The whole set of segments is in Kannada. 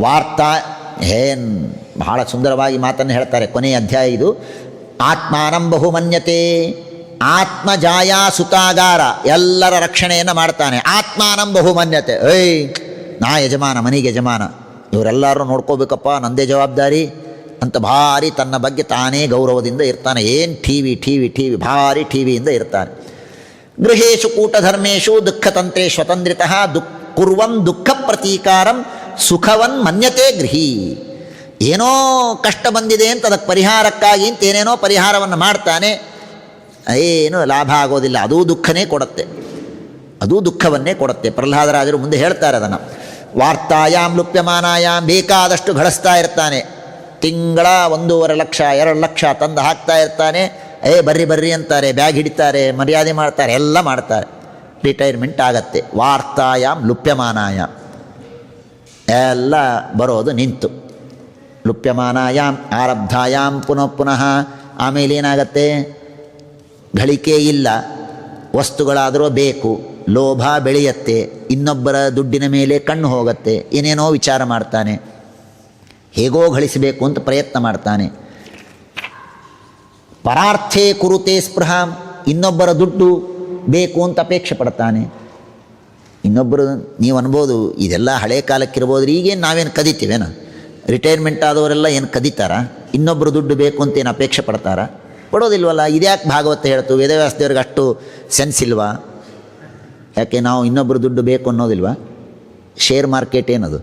ವಾರ್ತಾ ಏನ್ ಬಹಳ ಸುಂದರವಾಗಿ ಮಾತನ್ನು ಹೇಳ್ತಾರೆ. ಕೊನೆಯ ಅಧ್ಯಾಯ ಇದು. ಆತ್ಮಾನಂ ಬಹುಮನ್ಯತೆ, ಆತ್ಮಜಾಯ ಸುತಾಗಾರ, ಎಲ್ಲರ ರಕ್ಷಣೆಯನ್ನು ಮಾಡ್ತಾನೆ. ಆತ್ಮಾನಂ ಬಹುಮನ್ಯತೆ, ನಾ ಯಜಮಾನ, ಮನೆಗೆ ಯಜಮಾನ, ಇವರೆಲ್ಲರೂ ನೋಡ್ಕೋಬೇಕಪ್ಪ, ನಂದೇ ಜವಾಬ್ದಾರಿ ಅಂತ ಭಾರಿ ತನ್ನ ಬಗ್ಗೆ ತಾನೇ ಗೌರವದಿಂದ ಇರ್ತಾನೆ. ಏನು ಟಿ ವಿ ಭಾರಿ ಟಿ ವಿಯಿಂದ ಇರ್ತಾನೆ. ಗೃಹೇಶು ಕೂಟಧರ್ಮೇಶು ದುಃಖತಂತ್ರೇ ಸ್ವತಂತ್ರಿತಃ ಕುರ್ವನ್ ದುಃಖ ಪ್ರತೀಕಾರಂ ಸುಖವನ್ ಮನ್ಯತೆ ಗೃಹಿ. ಏನೋ ಕಷ್ಟ ಬಂದಿದೆ ಅಂತ ಅದಕ್ಕೆ ಪರಿಹಾರಕ್ಕಾಗಿ ಅಂತ ಏನೇನೋ ಪರಿಹಾರವನ್ನು ಮಾಡ್ತಾನೆ, ಏನು ಲಾಭ ಆಗೋದಿಲ್ಲ, ಅದೂ ದುಃಖನೇ ಕೊಡುತ್ತೆ, ಅದೂ ದುಃಖವನ್ನೇ ಕೊಡುತ್ತೆ. ಪ್ರಹ್ಲಾದರಾಜರು ಮುಂದೆ ಹೇಳ್ತಾರೆ ಅದನ್ನು. ವಾರ್ತಾಯಾಮ್ ಲುಪ್ಯಮಾನಾಯಾಮ್, ಬೇಕಾದಷ್ಟು ಗಳಿಸ್ತಾ ಇರ್ತಾನೆ, ತಿಂಗಳ 1.5 ಲಕ್ಷ 2 ಲಕ್ಷ ತಂದು ಹಾಕ್ತಾ ಇರ್ತಾನೆ. ಬರ್ರಿ ಅಂತಾರೆ, ಬ್ಯಾಗ್ ಹಿಡಿತಾರೆ, ಮರ್ಯಾದೆ ಮಾಡ್ತಾರೆ, ಎಲ್ಲ ಮಾಡ್ತಾರೆ. ರಿಟೈರ್ಮೆಂಟ್ ಆಗತ್ತೆ. ವಾರ್ತಾಯಾಮ್ ಲುಪ್ಯಮಾನಾಯಾಮ್, ಎಲ್ಲ ಬರೋದು ನಿಂತು. ಲುಪ್ಯಮಾನಾಯಾಮ್ ಆರಬ್ಧಾಯಾಮ್ ಪುನಃ ಆಮೇಲೆ ಏನಾಗತ್ತೆ, ಗಳಿಕೆ ಇಲ್ಲ, ವಸ್ತುಗಳಾದರೂ ಬೇಕು, ಲೋಭ ಬೆಳೆಯತ್ತೆ, ಇನ್ನೊಬ್ಬರ ದುಡ್ಡಿನ ಮೇಲೆ ಕಣ್ಣು ಹೋಗುತ್ತೆ, ಏನೇನೋ ವಿಚಾರ ಮಾಡ್ತಾನೆ, ಹೇಗೋ ಗಳಿಸಬೇಕು ಅಂತ ಪ್ರಯತ್ನ ಮಾಡ್ತಾನೆ. ಪರಾರ್ಥೇ ಕುರುತೆ ಸ್ಪೃಹಾಂ, ಇನ್ನೊಬ್ಬರ ದುಡ್ಡು ಬೇಕು ಅಂತ ಅಪೇಕ್ಷೆ ಪಡ್ತಾನೆ. ಇನ್ನೊಬ್ಬರು, ನೀವು ಅನ್ಬೋದು ಇದೆಲ್ಲ ಹಳೆ ಕಾಲಕ್ಕಿರ್ಬೋದು, ಈಗೇನು ನಾವೇನು ಕದಿತೀವೇನ? ರಿಟೈರ್ಮೆಂಟ್ ಆದವರೆಲ್ಲ ಏನು ಕದೀತಾರ? ಇನ್ನೊಬ್ಬರು ದುಡ್ಡು ಬೇಕು ಅಂತ ಏನು ಅಪೇಕ್ಷೆ ಪಡ್ತಾರ? ಪಡೋದಿಲ್ವಲ್ಲ. ಇದ್ಯಾಕೆ ಭಾಗವತ ಹೇಳ್ತು? ವೇದವ್ಯಾಸ ದೇವ್ರಿಗೆ ಅಷ್ಟು ಸೆನ್ಸ್ ಇಲ್ವಾ? ಯಾಕೆ ನಾವು ಇನ್ನೊಬ್ಬರು ದುಡ್ಡು ಬೇಕು ಅನ್ನೋದಿಲ್ವಾ? ಶೇರ್ ಮಾರ್ಕೆಟ್ ಏನದು?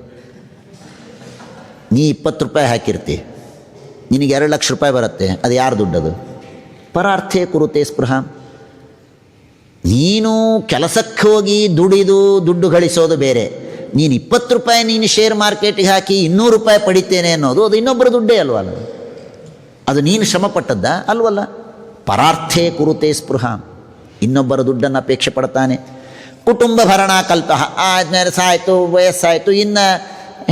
ನೀ 20 ರೂಪಾಯಿ ಹಾಕಿರ್ತಿ, ನಿನಗೆ 2 ಲಕ್ಷ ರೂಪಾಯಿ ಬರುತ್ತೆ, ಅದು ಯಾರು ದುಡ್ಡದು? ಪರಾರ್ಥೇ ಕುರುತೆ ಸ್ಪೃಹಾಂ. ನೀನು ಕೆಲಸಕ್ಕೆ ಹೋಗಿ ದುಡಿದು ದುಡ್ಡು ಗಳಿಸೋದು ಬೇರೆ, ನೀನು 20 ರೂಪಾಯಿ ನೀನು ಶೇರ್ ಮಾರ್ಕೆಟಿಗೆ ಹಾಕಿ 200 ರೂಪಾಯಿ ಪಡಿತೇನೆ ಅನ್ನೋದು ಅದು ಇನ್ನೊಬ್ಬರ ದುಡ್ಡೇ ಅಲ್ವಲ್ಲ, ಅದು ನೀನು ಶ್ರಮಪಟ್ಟದ್ದ ಅಲ್ವಲ್ಲ. ಪರಾರ್ಥೇ ಕುರುತೆ ಸ್ಪೃಹಾಂ, ಇನ್ನೊಬ್ಬರ ದುಡ್ಡನ್ನು ಅಪೇಕ್ಷೆ ಪಡ್ತಾನೆ. ಕುಟುಂಬ ಭರಣ ಕಲ್ಪ, ಆದ್ಮೇಲೆ ಸಾಯಿತು, ವಯಸ್ಸಾಯಿತು, ಇನ್ನು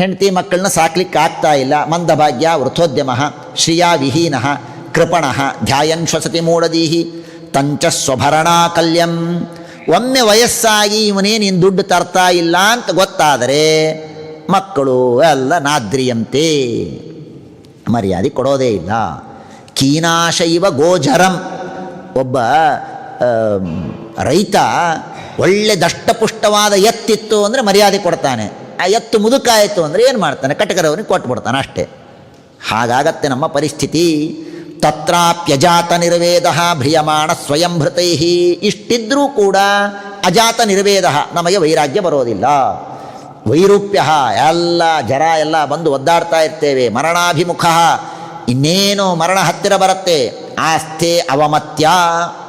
ಹೆಂಡತಿ ಮಕ್ಕಳನ್ನ ಸಾಕ್ಲಿಕ್ಕೆ ಆಗ್ತಾ ಇಲ್ಲ. ಮಂದಭಾಗ್ಯ ವೃಥೋದ್ಯಮ ಶ್ರಿಯಾ ವಿಹೀನ ಕೃಪಣ ಧ್ಯಾಯನ್ ಶ್ವಸತಿ ಮೂಢದೀಹಿ ತಂಚ ಸ್ವಭರಣಾ ಕಲ್ಯಂ. ಒಮ್ಮೆ ವಯಸ್ಸಾಗಿ ಇವನೇ ನೀನು ದುಡ್ಡು ತರ್ತಾ ಇಲ್ಲ ಅಂತ ಗೊತ್ತಾದರೆ ಮಕ್ಕಳು ಎಲ್ಲ ನಾದ್ರಿಯಂತೆ, ಮರ್ಯಾದೆ ಕೊಡೋದೇ ಇಲ್ಲ. ಕೀನಾಶೈವ ಗೋಜರಂ, ಒಬ್ಬ ರೈತ ಒಳ್ಳೆ ದಷ್ಟಪುಷ್ಟವಾದ ಎತ್ತಿತ್ತು ಅಂದರೆ ಮರ್ಯಾದೆ ಕೊಡ್ತಾನೆ. ಆ ಎತ್ತು ಮುದುಕಾಯಿತು ಅಂದರೆ ಏನು ಮಾಡ್ತಾನೆ? ಕಟಕರವನಿಗೆ ಕೊಟ್ಬಿಡ್ತಾನೆ ಅಷ್ಟೇ. ಹಾಗಾಗತ್ತೆ ನಮ್ಮ ಪರಿಸ್ಥಿತಿ. ತತ್ರಾಪ್ಯಜಾತ ನಿರ್ವೇದ ಭ್ರಿಯಮಾಣ ಸ್ವಯಂಭೃತೈ. ಇಷ್ಟಿದ್ರೂ ಕೂಡ ಅಜಾತ ನಿರ್ವೇದ, ನಮಗೆ ವೈರಾಗ್ಯ ಬರೋದಿಲ್ಲ. ವೈರೂಪ್ಯ ಎಲ್ಲ ಜರ ಎಲ್ಲ ಬಂದು ಒದ್ದಾಡ್ತಾ ಇರ್ತೇವೆ. ಮರಣಾಭಿಮುಖ, ಇನ್ನೇನು ಮರಣ ಹತ್ತಿರ ಬರುತ್ತೆ. ಆಸ್ಥೆ ಅವಮತ್ಯ,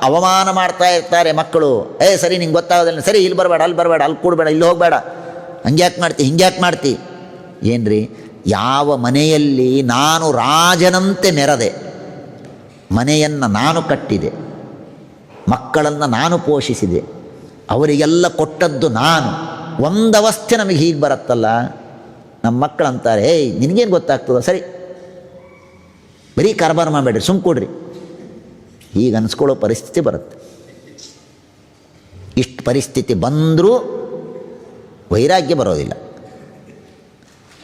ಅವಮಾನ ಮಾಡ್ತಾ ಇರ್ತಾರೆ ಮಕ್ಕಳು. ಸರಿ ನಿಂಗೆ ಗೊತ್ತಾಗೋದಿಲ್ಲ, ಸರಿ ಇಲ್ಲಿ ಬರಬೇಡ, ಅಲ್ಲಿ ಬರಬೇಡ, ಅಲ್ಲಿ ಕೂಡಬೇಡ, ಇಲ್ಲಿ ಹೋಗಬೇಡ, ಹಂಗ್ಯಾಕೆ ಮಾಡ್ತಿ, ಹಿಂಗ್ಯಾಕೆ ಮಾಡ್ತಿ. ಏನ್ರಿ, ಯಾವ ಮನೆಯಲ್ಲಿ ನಾನು ರಾಜನಂತೆ ಮೆರದೆ, ಮನೆಯನ್ನು ನಾನು ಕಟ್ಟಿದೆ, ಮಕ್ಕಳನ್ನು ನಾನು ಪೋಷಿಸಿದೆ, ಅವರಿಗೆಲ್ಲ ಕೊಟ್ಟದ್ದು ನಾನು, ಒಂದವಸ್ಥೆ ನಮಗೆ ಹೀಗೆ ಬರುತ್ತಲ್ಲ. ನಮ್ಮ ಮಕ್ಕಳು ಅಂತಾರೆ, ನಿನಗೇನು ಗೊತ್ತಾಗ್ತದ, ಸರಿ ಬರೀ ಕಾರ್ಬಾರ್ ಮಾಡಬೇಡ್ರಿ, ಸುಮ್ಮ ಕೊಡ್ರಿ, ಹೀಗೆ ಅನ್ಸ್ಕೊಳ್ಳೋ ಪರಿಸ್ಥಿತಿ ಬರುತ್ತೆ. ಇಷ್ಟು ಪರಿಸ್ಥಿತಿ ಬಂದರೂ ವೈರಾಗ್ಯ ಬರೋದಿಲ್ಲ.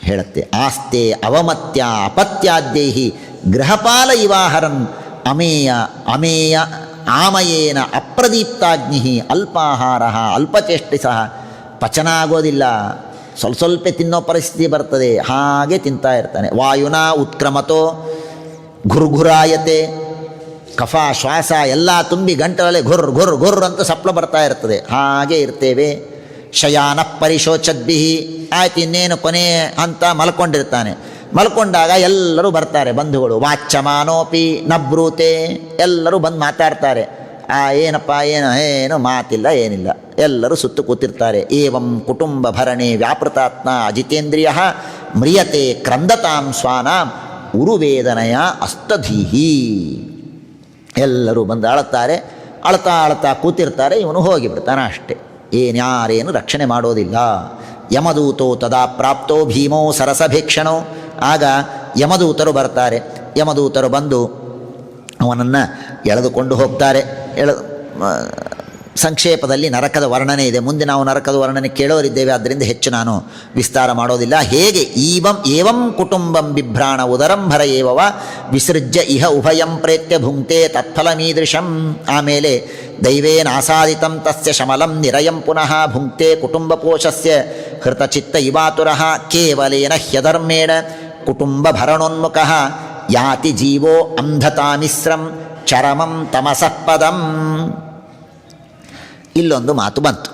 ಹೇಳುತ್ತೆ, ಆಸ್ತೆ ಅವಮತ್ಯ ಅಪತ್ಯಾದ್ಯೈಹಿ ಗೃಹಪಾಲ ಇವಾಹರನ್ ಅಮೇಯ ಆಮಯೇನ ಅಪ್ರದೀಪ್ತಾಗ್ನಿ ಅಲ್ಪಾಹಾರ ಅಲ್ಪಚೇಷ್ಟಿಸಃ. ಪಚನ ಆಗೋದಿಲ್ಲ, ಸ್ವಲ್ಪ ತಿನ್ನೋ ಪರಿಸ್ಥಿತಿ ಬರ್ತದೆ, ಹಾಗೆ ತಿಂತಾ ಇರ್ತಾನೆ. ವಾಯುನಾ ಉತ್ಕ್ರಮತೋ ಘುರ್ಘುರಾಯತೆ, ಕಫ ಶ್ವಾಸ ಎಲ್ಲ ತುಂಬಿ ಗಂಟಲಲ್ಲಿ ಘುರ್ ಅಂತ ಸಪ್ಲ ಬರ್ತಾ ಇರ್ತದೆ, ಹಾಗೆ ಇರ್ತೇವೆ. ಶಯಾನ ಪರಿಶೋಚದ್ಭಿ, ಆಯ್ತು ಇನ್ನೇನು ಕೊನೆ ಅಂತ ಮಲ್ಕೊಂಡಿರ್ತಾನೆ. ಮಲ್ಕೊಂಡಾಗ ಎಲ್ಲರೂ ಬರ್ತಾರೆ ಬಂಧುಗಳು. ವಾಚ್ಯಮಾನೋಪಿ ನಬ್ರೂತೆ, ಎಲ್ಲರೂ ಬಂದು ಮಾತಾಡ್ತಾರೆ. ಏನಪ್ಪ ಏನು ಮಾತಿಲ್ಲ, ಏನಿಲ್ಲ, ಎಲ್ಲರೂ ಸುತ್ತು ಕೂತಿರ್ತಾರೆ. ಏವಂ ಕುಟುಂಬ ಭರಣೆ ವ್ಯಾಪೃತಾತ್ಮ ಅಜಿತೇಂದ್ರಿಯ ಮ್ರಿಯತೆ ಕ್ರಂದತಾಂ ಸ್ವಾನಾಂ ಉರುವೇದನೆಯ ಅಸ್ತಧೀಹಿ. ಎಲ್ಲರೂ ಬಂದು ಅಳ್ತಾ ಕೂತಿರ್ತಾರೆ. ಇವನು ಹೋಗಿಬಿಡ್ತಾನೆ ಅಷ್ಟೆ, ಯಾರೇನು ರಕ್ಷಣೆ ಮಾಡೋದಿಲ್ಲ. ಯಮದೂತೋ ತದಾ ಪ್ರಾಪ್ತೋ ಭೀಮೋ ಸರಸಭೇಕ್ಷಣೋ. ಆಗ ಯಮದೂತರು ಬರ್ತಾರೆ. ಯಮದೂತರು ಬಂದು ಅವನನ್ನು ಎಳೆದುಕೊಂಡು ಹೋಗ್ತಾರೆ. ಸಂಕ್ಷೇಪದಲ್ಲಿ ನರಕದ ವರ್ಣನೆ ಇದೆ. ಮುಂದೆ ನಾವು ನರಕದ ವರ್ಣನೆ ಕೇಳೋರಿದ್ದೇವೆ, ಆದ್ದರಿಂದ ಹೆಚ್ಚು ನಾನು ವಿಸ್ತಾರ ಮಾಡೋದಿಲ್ಲ. ಹೇಗೆ ಏವಂ ಕುಟುಂಬಂ ಬಿಭ್ರಾಣ ಉದರಂಭರ ಏವವ ವಿಸೃಜ್ಯ ಇಹ ಉಭಯಂ ಪ್ರೇತ್ಯ ಭುಂಕ್ತೆ ತತ್ಫಲಮೀದೃಶಂ. ಆಮೇಲೆ ದೈವೇನಾಸಾದಿತಂ ತಸ್ಯ ಶಮಲಂ ನಿರಯಂ ಪುನಃ ಭುಂಕ್ತೆ ಕುಟುಂಬಪೋಷಸ್ಯ ಹೃತಚಿತ್ತ ಇವಾತುರಃ ಕೇವಲೇನ ಹ್ಯಧರ್ಮೇಣ ಕುಟುಂಬ ಭರಣೋನ್ಮುಖಃ ಯಾತಿ ಜೀವೋ ಅಂಧತಾಮಿಶ್ರಂ ಚರಮಂ ತಮಸಃ ಪದಂ. ಇಲ್ಲೊಂದು ಮಾತು ಬಂತು,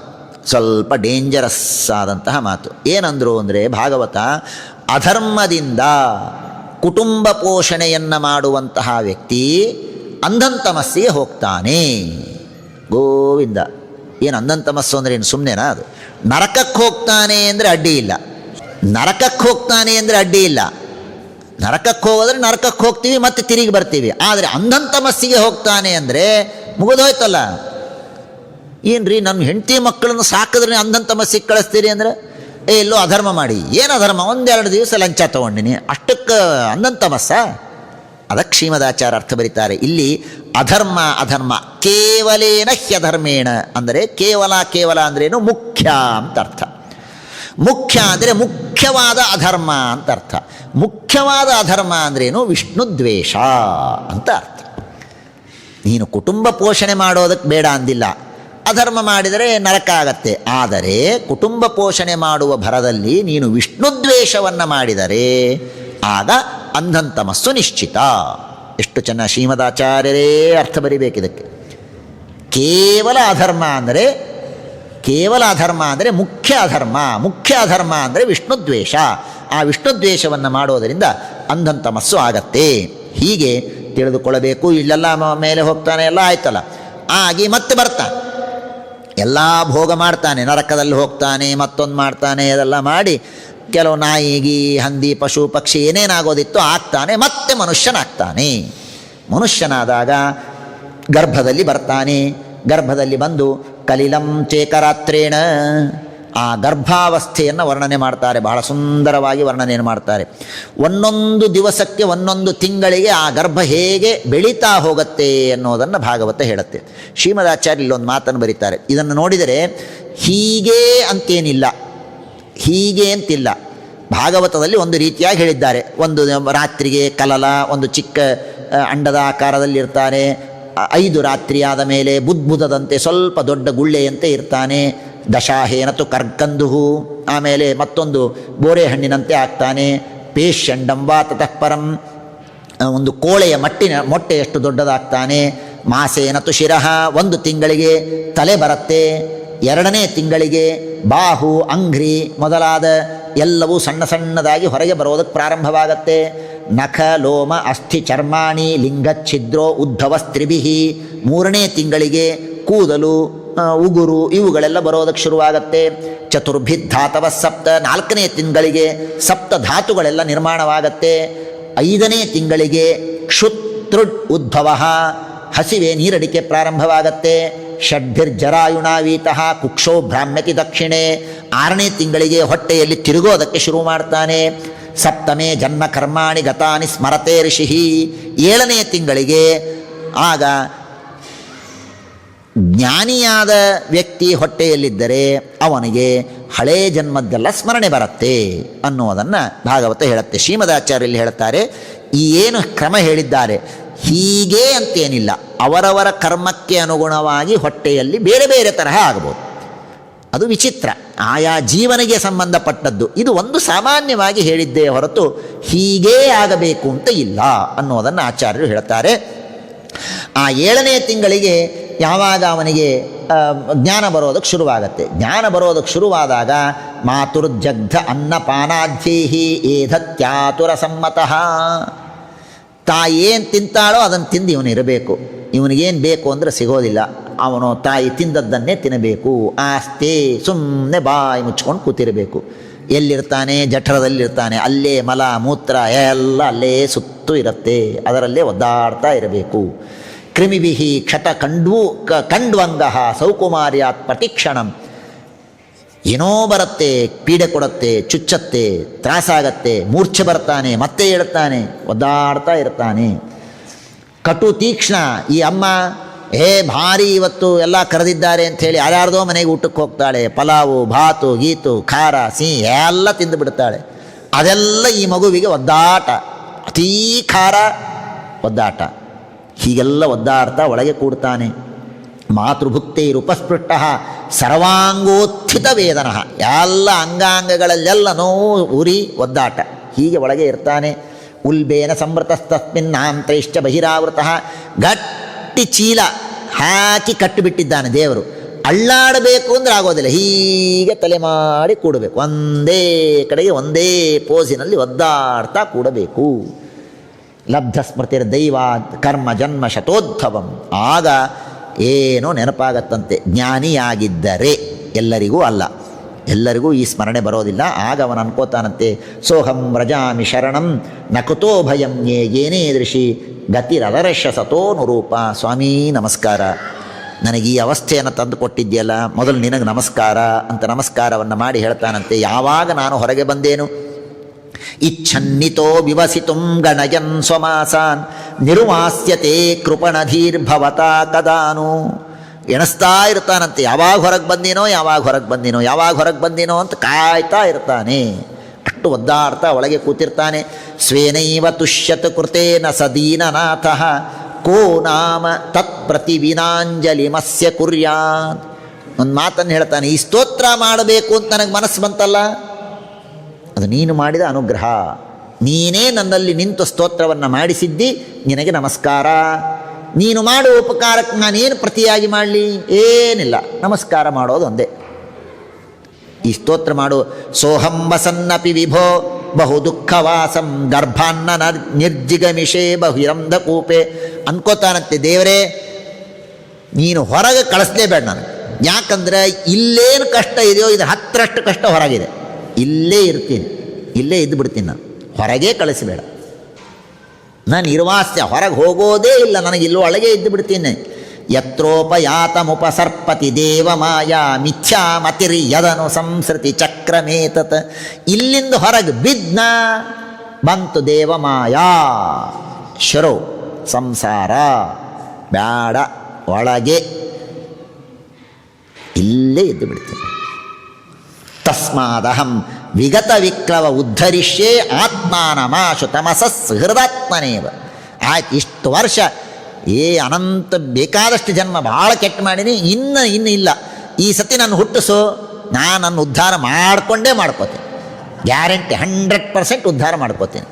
ಸ್ವಲ್ಪ ಡೇಂಜರಸ್ ಆದಂತಹ ಮಾತು. ಏನಂದರು ಅಂದರೆ ಭಾಗವತ, ಅಧರ್ಮದಿಂದ ಕುಟುಂಬ ಪೋಷಣೆಯನ್ನು ಮಾಡುವಂತಹ ವ್ಯಕ್ತಿ ಅಂಧಂತಮಸ್ಸಿಗೆ ಹೋಗ್ತಾನೆ. ಗೋವಿಂದ, ಏನು ಅಂಧಂತಮಸ್ಸು ಅಂದರೆ ಏನು ಸುಮ್ಮನೆನಾ? ಅದು ನರಕಕ್ಕೆ ಹೋಗ್ತಾನೆ ಅಂದರೆ ಅಡ್ಡಿ ಇಲ್ಲ, ನರಕಕ್ಕೆ ಹೋಗ್ತಾನೆ ಅಂದರೆ ಅಡ್ಡಿ ಇಲ್ಲ. ನರಕಕ್ಕೆ ಹೋಗೋದ್ರೆ ನರಕಕ್ಕೆ ಹೋಗ್ತೀವಿ ಮತ್ತೆ ತಿರುಗಿ ಬರ್ತೀವಿ. ಆದರೆ ಅಂಧಂತಮಸ್ಸಿಗೆ ಹೋಗ್ತಾನೆ ಅಂದರೆ ಮುಗಿದೋಯ್ತಲ್ಲ. ಏನು ರೀ, ನನ್ನ ಹೆಂಡತಿ ಮಕ್ಕಳನ್ನು ಸಾಕಿದ್ರೆ ಅಂಧಂತಮಸ್ಸಿಗೆ ಕಳಿಸ್ತೀರಿ ಅಂದರೆ ಎಲ್ಲೋ ಅಧರ್ಮ ಮಾಡಿ. ಏನು ಅಧರ್ಮ? ಒಂದೆರಡು ದಿವಸ ಲಂಚ ತೊಗೊಂಡಿನಿ, ಅಷ್ಟಕ್ಕೆ ಅಂಧಂತಮಸ್ಸ? ಅದಕ್ಕೆ ಶ್ರೀಮದಾಚಾರ್ಯ ಅರ್ಥ ಬರೀತಾರೆ ಇಲ್ಲಿ. ಅಧರ್ಮ ಅಧರ್ಮ ಕೇವಲೇನ ಹ್ಯಧರ್ಮೇಣ ಅಂದರೆ ಕೇವಲ ಅಂದ್ರೇನು? ಮುಖ್ಯ ಅಂತ ಅರ್ಥ. ಮುಖ್ಯ ಅಂದರೆ ಮುಖ್ಯವಾದ ಅಧರ್ಮ ಅಂತ ಅರ್ಥ. ಮುಖ್ಯವಾದ ಅಧರ್ಮ ಅಂದ್ರೇನು? ವಿಷ್ಣು ದ್ವೇಷ ಅಂತ ಅರ್ಥ. ನೀನು ಕುಟುಂಬ ಪೋಷಣೆ ಮಾಡೋದಕ್ಕೆ ಬೇಡ ಅಂದಿಲ್ಲ, ಅಧರ್ಮ ಮಾಡಿದರೆ ನರಕ ಆಗತ್ತೆ. ಆದರೆ ಕುಟುಂಬ ಪೋಷಣೆ ಮಾಡುವ ಭರದಲ್ಲಿ ನೀನು ವಿಷ್ಣು ದ್ವೇಷವನ್ನು ಮಾಡಿದರೆ ಆಗ ಅಂಧಂತಮಸ್ಸು ನಿಶ್ಚಿತ. ಎಷ್ಟು ಚೆನ್ನಾಗಿ ಶ್ರೀಮದಾಚಾರ್ಯರೇ ಅರ್ಥ ಬರಿಬೇಕಿದಕ್ಕೆ. ಕೇವಲ ಅಧರ್ಮ ಅಂದರೆ ಮುಖ್ಯ ಅಧರ್ಮ. ಮುಖ್ಯ ಅಧರ್ಮ ಅಂದರೆ ವಿಷ್ಣು ದ್ವೇಷ. ಆ ವಿಷ್ಣು ದ್ವೇಷವನ್ನು ಮಾಡೋದರಿಂದ ಅಂಧಂತಮಸ್ಸು ಆಗತ್ತೆ. ಹೀಗೆ ತಿಳಿದುಕೊಳ್ಳಬೇಕು. ಇಲ್ಲೆಲ್ಲ ಮೇಲೆ ಹೋಗ್ತಾನೆ, ಎಲ್ಲ ಆಯ್ತಲ್ಲ. ಆಗಿ ಮತ್ತೆ ಬರ್ತಾನೆ, ಎಲ್ಲ ಭೋಗ ಮಾಡ್ತಾನೆ, ನರಕದಲ್ಲಿ ಹೋಗ್ತಾನೆ, ಮತ್ತೊಂದು ಮಾಡ್ತಾನೆ, ಅದೆಲ್ಲ ಮಾಡಿ ಕೆಲವು ನಾಯಿಗಿ ಹಂದಿ ಪಶು ಪಕ್ಷಿ ಏನೇನಾಗೋದಿತ್ತು ಆಗ್ತಾನೆ, ಮತ್ತೆ ಮನುಷ್ಯನಾಗ್ತಾನೆ. ಮನುಷ್ಯನಾದಾಗ ಗರ್ಭದಲ್ಲಿ ಬರ್ತಾನೆ. ಗರ್ಭದಲ್ಲಿ ಬಂದು ಕಲಿಲಂ ಚೇಕರಾತ್ರೇಣ ಆ ಗರ್ಭಾವಸ್ಥೆಯನ್ನು ವರ್ಣನೆ ಮಾಡ್ತಾರೆ. ಬಹಳ ಸುಂದರವಾಗಿ ವರ್ಣನೆಯನ್ನು ಮಾಡ್ತಾರೆ. ಒಂದೊಂದು ದಿವಸಕ್ಕೆ ಒಂದೊಂದು ತಿಂಗಳಿಗೆ ಆ ಗರ್ಭ ಹೇಗೆ ಬೆಳೀತಾ ಹೋಗುತ್ತೆ ಅನ್ನೋದನ್ನು ಭಾಗವತ ಹೇಳುತ್ತೆ. ಶ್ರೀಮದಾಚಾರ್ಯ ಇಲ್ಲೊಂದು ಮಾತನ್ನು ಬರೀತಾರೆ. ಇದನ್ನು ನೋಡಿದರೆ ಹೀಗೆ ಅಂತೇನಿಲ್ಲ, ಹೀಗೆ ಅಂತಿಲ್ಲ. ಭಾಗವತದಲ್ಲಿ ಒಂದು ರೀತಿಯಾಗಿ ಹೇಳಿದ್ದಾರೆ. ಒಂದು ರಾತ್ರಿಗೆ ಕಲಲ, ಒಂದು ಚಿಕ್ಕ ಅಂಡದ ಆಕಾರದಲ್ಲಿರ್ತಾನೆ. 5 ರಾತ್ರಿ ಆದ ಮೇಲೆ ಬುದ್ಬುದದಂತೆ ಸ್ವಲ್ಪ ದೊಡ್ಡ ಗುಳ್ಳೆಯಂತೆ ಇರ್ತಾನೆ. ದಶಾಹೇನತು ಕರ್ಕಂದುಹು, ಆಮೇಲೆ ಮತ್ತೊಂದು ಬೋರೆ ಹಣ್ಣಿನಂತೆ ಆಗ್ತಾನೆ. ಪೇಷ್ಯಂಡಂಬಾ ತತಃ ಪರಂ, ಒಂದು ಕೋಳೆಯ ಮೊಟ್ಟೆಯಷ್ಟು ದೊಡ್ಡದಾಗ್ತಾನೆ. ಮಾಸೇನತು ಶಿರಃ, 1 ತಿಂಗಳಿಗೆ ತಲೆ ಬರುತ್ತೆ. 2ನೇ ತಿಂಗಳಿಗೆ ಬಾಹು ಅಂಘ್ರಿ ಮೊದಲಾದ ಎಲ್ಲವೂ ಸಣ್ಣ ಸಣ್ಣದಾಗಿ ಹೊರಗೆ ಬರೋದಕ್ಕೆ ಪ್ರಾರಂಭವಾಗತ್ತೆ. ನಖ ಲೋಮ ಅಸ್ಥಿ ಚರ್ಮಾಣಿ ಲಿಂಗಚ್ಛಿದ್ರೋ ಉದ್ಧವ ಸ್ತ್ರಿಭಿಹಿ, 3ನೇ ತಿಂಗಳಿಗೆ ಕೂದಲು ಉಗುರು ಇವುಗಳೆಲ್ಲ ಬರೋದಕ್ಕೆ ಶುರುವಾಗತ್ತೆ. ಚತುರ್ಭಿಧಾತವ ಸಪ್ತ, 4ನೇ ತಿಂಗಳಿಗೆ ಸಪ್ತ ಧಾತುಗಳೆಲ್ಲ ನಿರ್ಮಾಣವಾಗತ್ತೆ. 5ನೇ ತಿಂಗಳಿಗೆ ಕ್ಷುತ್ರುಡ್ ಉದ್ಭವ, ಹಸಿವೆ ನೀರಡಿಕೆ ಪ್ರಾರಂಭವಾಗತ್ತೆ. ಷಡ್ಭಿರ್ಜರಾಯುಣಾವೀತಃ ಕುಕ್ಷೋ ಭ್ರಾಮ್ಯತಿ ದಕ್ಷಿಣೆ, 6ನೇ ತಿಂಗಳಿಗೆ ಹೊಟ್ಟೆಯಲ್ಲಿ ತಿರುಗೋದಕ್ಕೆ ಶುರು ಮಾಡ್ತಾನೆ. ಸಪ್ತಮೇ ಜನ್ಮ ಕರ್ಮಾಣಿ ಗತಾನಿ ಸ್ಮರತೆ ಋಷಿ, 7ನೇ ತಿಂಗಳಿಗೆ ಆಗ ಜ್ಞಾನಿಯಾದ ವ್ಯಕ್ತಿ ಹೊಟ್ಟೆಯಲ್ಲಿದ್ದರೆ ಅವನಿಗೆ ಹಳೇ ಜನ್ಮದ್ದೆಲ್ಲ ಸ್ಮರಣೆ ಬರುತ್ತೆ ಅನ್ನೋದನ್ನು ಭಾಗವತ ಹೇಳುತ್ತೆ. ಶ್ರೀಮದಾಚಾರ್ಯಲ್ಲಿ ಹೇಳುತ್ತಾರೆ, ಈ ಏನು ಕ್ರಮ ಹೇಳಿದ್ದಾರೆ ಹೀಗೆ ಅಂತೇನಿಲ್ಲ, ಅವರವರ ಕರ್ಮಕ್ಕೆ ಅನುಗುಣವಾಗಿ ಹೊಟ್ಟೆಯಲ್ಲಿ ಬೇರೆ ಬೇರೆ ತರಹ ಆಗ್ಬೋದು. ಅದು ವಿಚಿತ್ರ, ಆಯಾ ಜೀವನಿಗೆ ಸಂಬಂಧಪಟ್ಟದ್ದು. ಇದು ಒಂದು ಸಾಮಾನ್ಯವಾಗಿ ಹೇಳಿದ್ದೇ ಹೊರತು ಹೀಗೇ ಆಗಬೇಕು ಅಂತ ಇಲ್ಲ ಅನ್ನೋದನ್ನು ಆಚಾರ್ಯರು ಹೇಳ್ತಾರೆ. ಆ 7ನೇ ತಿಂಗಳಿಗೆ ಯಾವಾಗ ಅವನಿಗೆ ಜ್ಞಾನ ಬರೋದಕ್ಕೆ ಶುರುವಾಗತ್ತೆ. ಜ್ಞಾನ ಬರೋದಕ್ಕೆ ಶುರುವಾದಾಗ ಮಾತುರ್ಜಗ್ಧ ಅನ್ನಪಾನಾಧ್ಯೇಹಿ ಏಧತ್ಯಾತುರ ಸಮ್ಮತಃ, ತಾಯಿ ಏನು ತಿಂತಾಳೋ ಅದನ್ನು ತಿಂದು ಇವನಿರಬೇಕು. ಇವನಿಗೇನು ಬೇಕು ಅಂದರೆ ಸಿಗೋದಿಲ್ಲ, ಅವನು ತಾಯಿ ತಿಂದದ್ದನ್ನೇ ತಿನ್ನಬೇಕು. ಆಸ್ತೆ ಸುಮ್ಮನೆ ಬಾಯಿ ಮುಚ್ಕೊಂಡು ಕೂತಿರಬೇಕು. ಎಲ್ಲಿರ್ತಾನೆ? ಜಠರದಲ್ಲಿರ್ತಾನೆ. ಅಲ್ಲೇ ಮಲ ಮೂತ್ರ ಎಲ್ಲ ಅಲ್ಲೇ ಸುತ್ತು ಇರುತ್ತೆ, ಅದರಲ್ಲೇ ಒದ್ದಾಡ್ತಾ ಇರಬೇಕು. ಕ್ರಿಮಿಭಿಹಿ ಕ್ಷತ ಕಂಡ್ವಂಗಃ ಸೌಕುಮಾರ್ಯಾತ್ ಪ್ರತಿಕ್ಷಣಂ, ಏನೋ ಬರುತ್ತೆ, ಪೀಡೆ ಕೊಡುತ್ತೆ, ಚುಚ್ಚತ್ತೆ, ತ್ರಾಸಾಗತ್ತೆ, ಮೂರ್ಛೆ ಬರ್ತಾನೆ, ಮತ್ತೆ ಹೇಳ್ತಾನೆ, ಒದ್ದಾಡ್ತಾ ಇರ್ತಾನೆ. ಕಟು ತೀಕ್ಷ್ಣ, ಈ ಅಮ್ಮ ಭಾರಿ ಇವತ್ತು ಎಲ್ಲ ಕರೆದಿದ್ದಾರೆ ಅಂಥೇಳಿ ಯಾರ್ಯಾರ್ದೋ ಮನೆಗೆ ಊಟಕ್ಕೆ ಹೋಗ್ತಾಳೆ, ಪಲಾವು ಭಾತು ಗೀತು ಖಾರ ಸಿಹಿ ಎಲ್ಲ ತಿಂದು ಬಿಡ್ತಾಳೆ. ಅದೆಲ್ಲ ಈ ಮಗುವಿಗೆ ಒದ್ದಾಟ, ಅತೀ ಖಾರ ಒದ್ದಾಟ. ಹೀಗೆಲ್ಲ ಒದ್ದಾಡ್ತಾ ಒಳಗೆ ಕೂಡ್ತಾನೆ. ಮಾತೃಭುಕ್ತೈರುಪಸ್ಪೃಷ್ಟ ಸರ್ವಾಂಗೋತ್ಥಿತ ವೇದನ, ಎಲ್ಲ ಅಂಗಾಂಗಗಳಲ್ಲೆಲ್ಲ ನೋವು ಉರಿ ಒದ್ದಾಟ. ಹೀಗೆ ಒಳಗೆ ಇರ್ತಾನೆ. ಉಲ್ಬೇನ ಸಂವೃತಸ್ತಸ್ಮಿನ್ನಾಂತೈಶ್ಚ ಬಹಿರಾವೃತ, ಗಟ್ಟಿ ಚೀಲ ಹಾಕಿ ಕಟ್ಟಿಬಿಟ್ಟಿದ್ದಾನೆ ದೇವರು. ಅಳ್ಳಾಡಬೇಕು ಅಂದರೆ ಆಗೋದಿಲ್ಲ, ಹೀಗೆ ತಲೆ ಮಾಡಿ ಕೂಡಬೇಕು, ಒಂದೇ ಕಡೆಗೆ ಒಂದೇ ಪೋಸಿನಲ್ಲಿ ಒದ್ದಾಡ್ತಾ ಕೂಡಬೇಕು. ಲಬ್ಧ ಸ್ಮೃತಿರ್ ದೈವಾತ್ ಕರ್ಮ ಜನ್ಮ ಶತೋದ್ಭವಂ, ಆಗ ಏನೋ ನೆನಪಾಗತ್ತಂತೆ. ಜ್ಞಾನಿಯಾಗಿದ್ದರೆ, ಎಲ್ಲರಿಗೂ ಅಲ್ಲ, ಎಲ್ಲರಿಗೂ ಈ ಸ್ಮರಣೆ ಬರೋದಿಲ್ಲ. ಆಗ ಅವನು ಅನ್ಕೋತಾನಂತೆ, ಸೋಹಂ ವ್ರಜಾಮಿ ಶರಣಂ ನ ಕುತೋ ಭಯಂ ಏನೇ ದೃಶಿ ಗತಿರದರ್ಶ ಸತೋನುರೂಪ. ಸ್ವಾಮೀ ನಮಸ್ಕಾರ, ನನಗೆ ಈ ಅವಸ್ಥೆಯನ್ನು ತಂದು ಕೊಟ್ಟಿದ್ಯಲ್ಲ, ಮೊದಲು ನಿನಗೆ ನಮಸ್ಕಾರ ಅಂತ ನಮಸ್ಕಾರವನ್ನು ಮಾಡಿ ಹೇಳ್ತಾನಂತೆ. ಯಾವಾಗ ನಾನು ಹೊರಗೆ ಬಂದೇನು, ಇಚ್ಛನ್ನಿತೋ ವಿವಸಿತುಂ ಗಣಯನ್ ಸ್ವಮಾಸಾನ್ ನಿರ್ವಾಸ್ಯತೆ ಕೃಪಣಧೀರ್ಭವತಾ ಕದಾನು. ಎಣಿಸ್ತಾ ಇರ್ತಾನಂತೆ, ಯಾವಾಗ ಹೊರಗೆ ಬಂದಿನೋ ಯಾವಾಗ ಹೊರಗೆ ಬಂದಿನೋ ಯಾವಾಗ ಹೊರಗೆ ಬಂದಿನೋ ಅಂತ ಕಾಯ್ತಾ ಇರ್ತಾನೆ. ಅಷ್ಟು ಒದ್ದಾಡ್ತಾ ಒಳಗೆ ಕೂತಿರ್ತಾನೆ. ಸ್ವೇನೈವ ತುಷ್ಯತ್ ಕೃತೇನ ಸದೀನನಾಥ ಕೋ ನಾಮ ತತ್ ಪ್ರತಿವಿನಾಂಜಲಿ ಮಸ್ಯ ಕುರ್ಯಾತ್. ಒಂದು ಮಾತನ್ನು ಹೇಳ್ತಾನೆ, ಈ ಸ್ತೋತ್ರ ಮಾಡಬೇಕು ಅಂತ ನನಗೆ ಮನಸ್ಸು ಬಂತಲ್ಲ, ಅದು ನೀನು ಮಾಡಿದ ಅನುಗ್ರಹ, ನೀನೇ ನನ್ನಲ್ಲಿ ನಿಂತು ಸ್ತೋತ್ರವನ್ನು ಮಾಡಿಸಿದ್ದಿ, ನಿನಗೆ ನಮಸ್ಕಾರ. ನೀನು ಮಾಡುವ ಉಪಕಾರಕ್ಕೆ ನಾನೇನು ಪ್ರತಿಯಾಗಿ ಮಾಡಲಿ, ಏನಿಲ್ಲ, ನಮಸ್ಕಾರ ಮಾಡೋದು ಒಂದೇ. ಈ ಸ್ತೋತ್ರ ಮಾಡು. ಸೋಹಂ ವಸನ್ನಪಿ ವಿಭೋ ಬಹು ದುಃಖವಾಸಂ ಗರ್ಭಾನ್ನ ನಿರ್ಜಿಗಮಿಷೇ ಬಹಿರಂಧ ಕೂಪೆ. ಅನ್ಕೋತಾನಂತೆ, ದೇವರೇ ನೀನು ಹೊರಗೆ ಕಳಿಸ್ಲೇಬೇಡ ನಾನು, ಯಾಕಂದರೆ ಇಲ್ಲೇನು ಕಷ್ಟ ಇದೆಯೋ ಇದು 10ರಷ್ಟು ಕಷ್ಟ ಹೊರಗಿದೆ. ಇಲ್ಲೇ ಇರ್ತೀನಿ, ಇಲ್ಲೇ ಇದ್ದು ಬಿಡ್ತೀನಿ, ನಾನು ಹೊರಗೆ ಕಳಿಸಬೇಡ. ನಾನು ನಿರ್ವಾಸ್ಯ, ಹೊರಗೆ ಹೋಗೋದೇ ಇಲ್ಲ, ನನಗೆ ಇಲ್ಲೂ ಒಳಗೆ ಇದ್ದು ಬಿಡ್ತೀನಿ. ಯತ್ರೋಪಯಾತಮುಪಸರ್ಪತಿ ದೇವಮಾಯಾ ಮಿಥ್ಯಾ ಮತಿರಿ ಯದನು ಸಂಸ್ಕೃತಿ ಚಕ್ರಮೇತತ್. ಇಲ್ಲಿಂದ ಹೊರಗೆ ಬಿದ್ನ ಬಂತು ದೇವಮಾಯಾ. ಶರೋ ಸಂಸಾರ ಬೇಡ, ಒಳಗೆ ಇಲ್ಲೇ ಇದ್ದು ಬಿಡ್ತೀನಿ. ತಸ್ಮಾದಹಂ ವಿಗತ ವಿಕ್ಲವ ಉದ್ಧರಿಷ್ಯೇ ಆತ್ಮಾನಮಾಶು ತಮಸಸ್ ಹೃದಾತ್ಮನೇವ. ಆಯ್ತು, ಇಷ್ಟು ವರ್ಷ ಅನಂತ ಬೇಕಾದಷ್ಟು ಜನ್ಮ ಭಾಳ ಕೆಟ್ಟ ಮಾಡೀನಿ, ಇನ್ನು ಇಲ್ಲ, ಈ ಸತಿ ನಾನು ಹುಟ್ಟಿಸು, ನಾನು ನನ್ನ ಉದ್ಧಾರ ಮಾಡಿಕೊಂಡೇ ಮಾಡ್ಕೋತೀನಿ, ಗ್ಯಾರಂಟಿ 100% ಉದ್ಧಾರ ಮಾಡ್ಕೋತೀನಿ.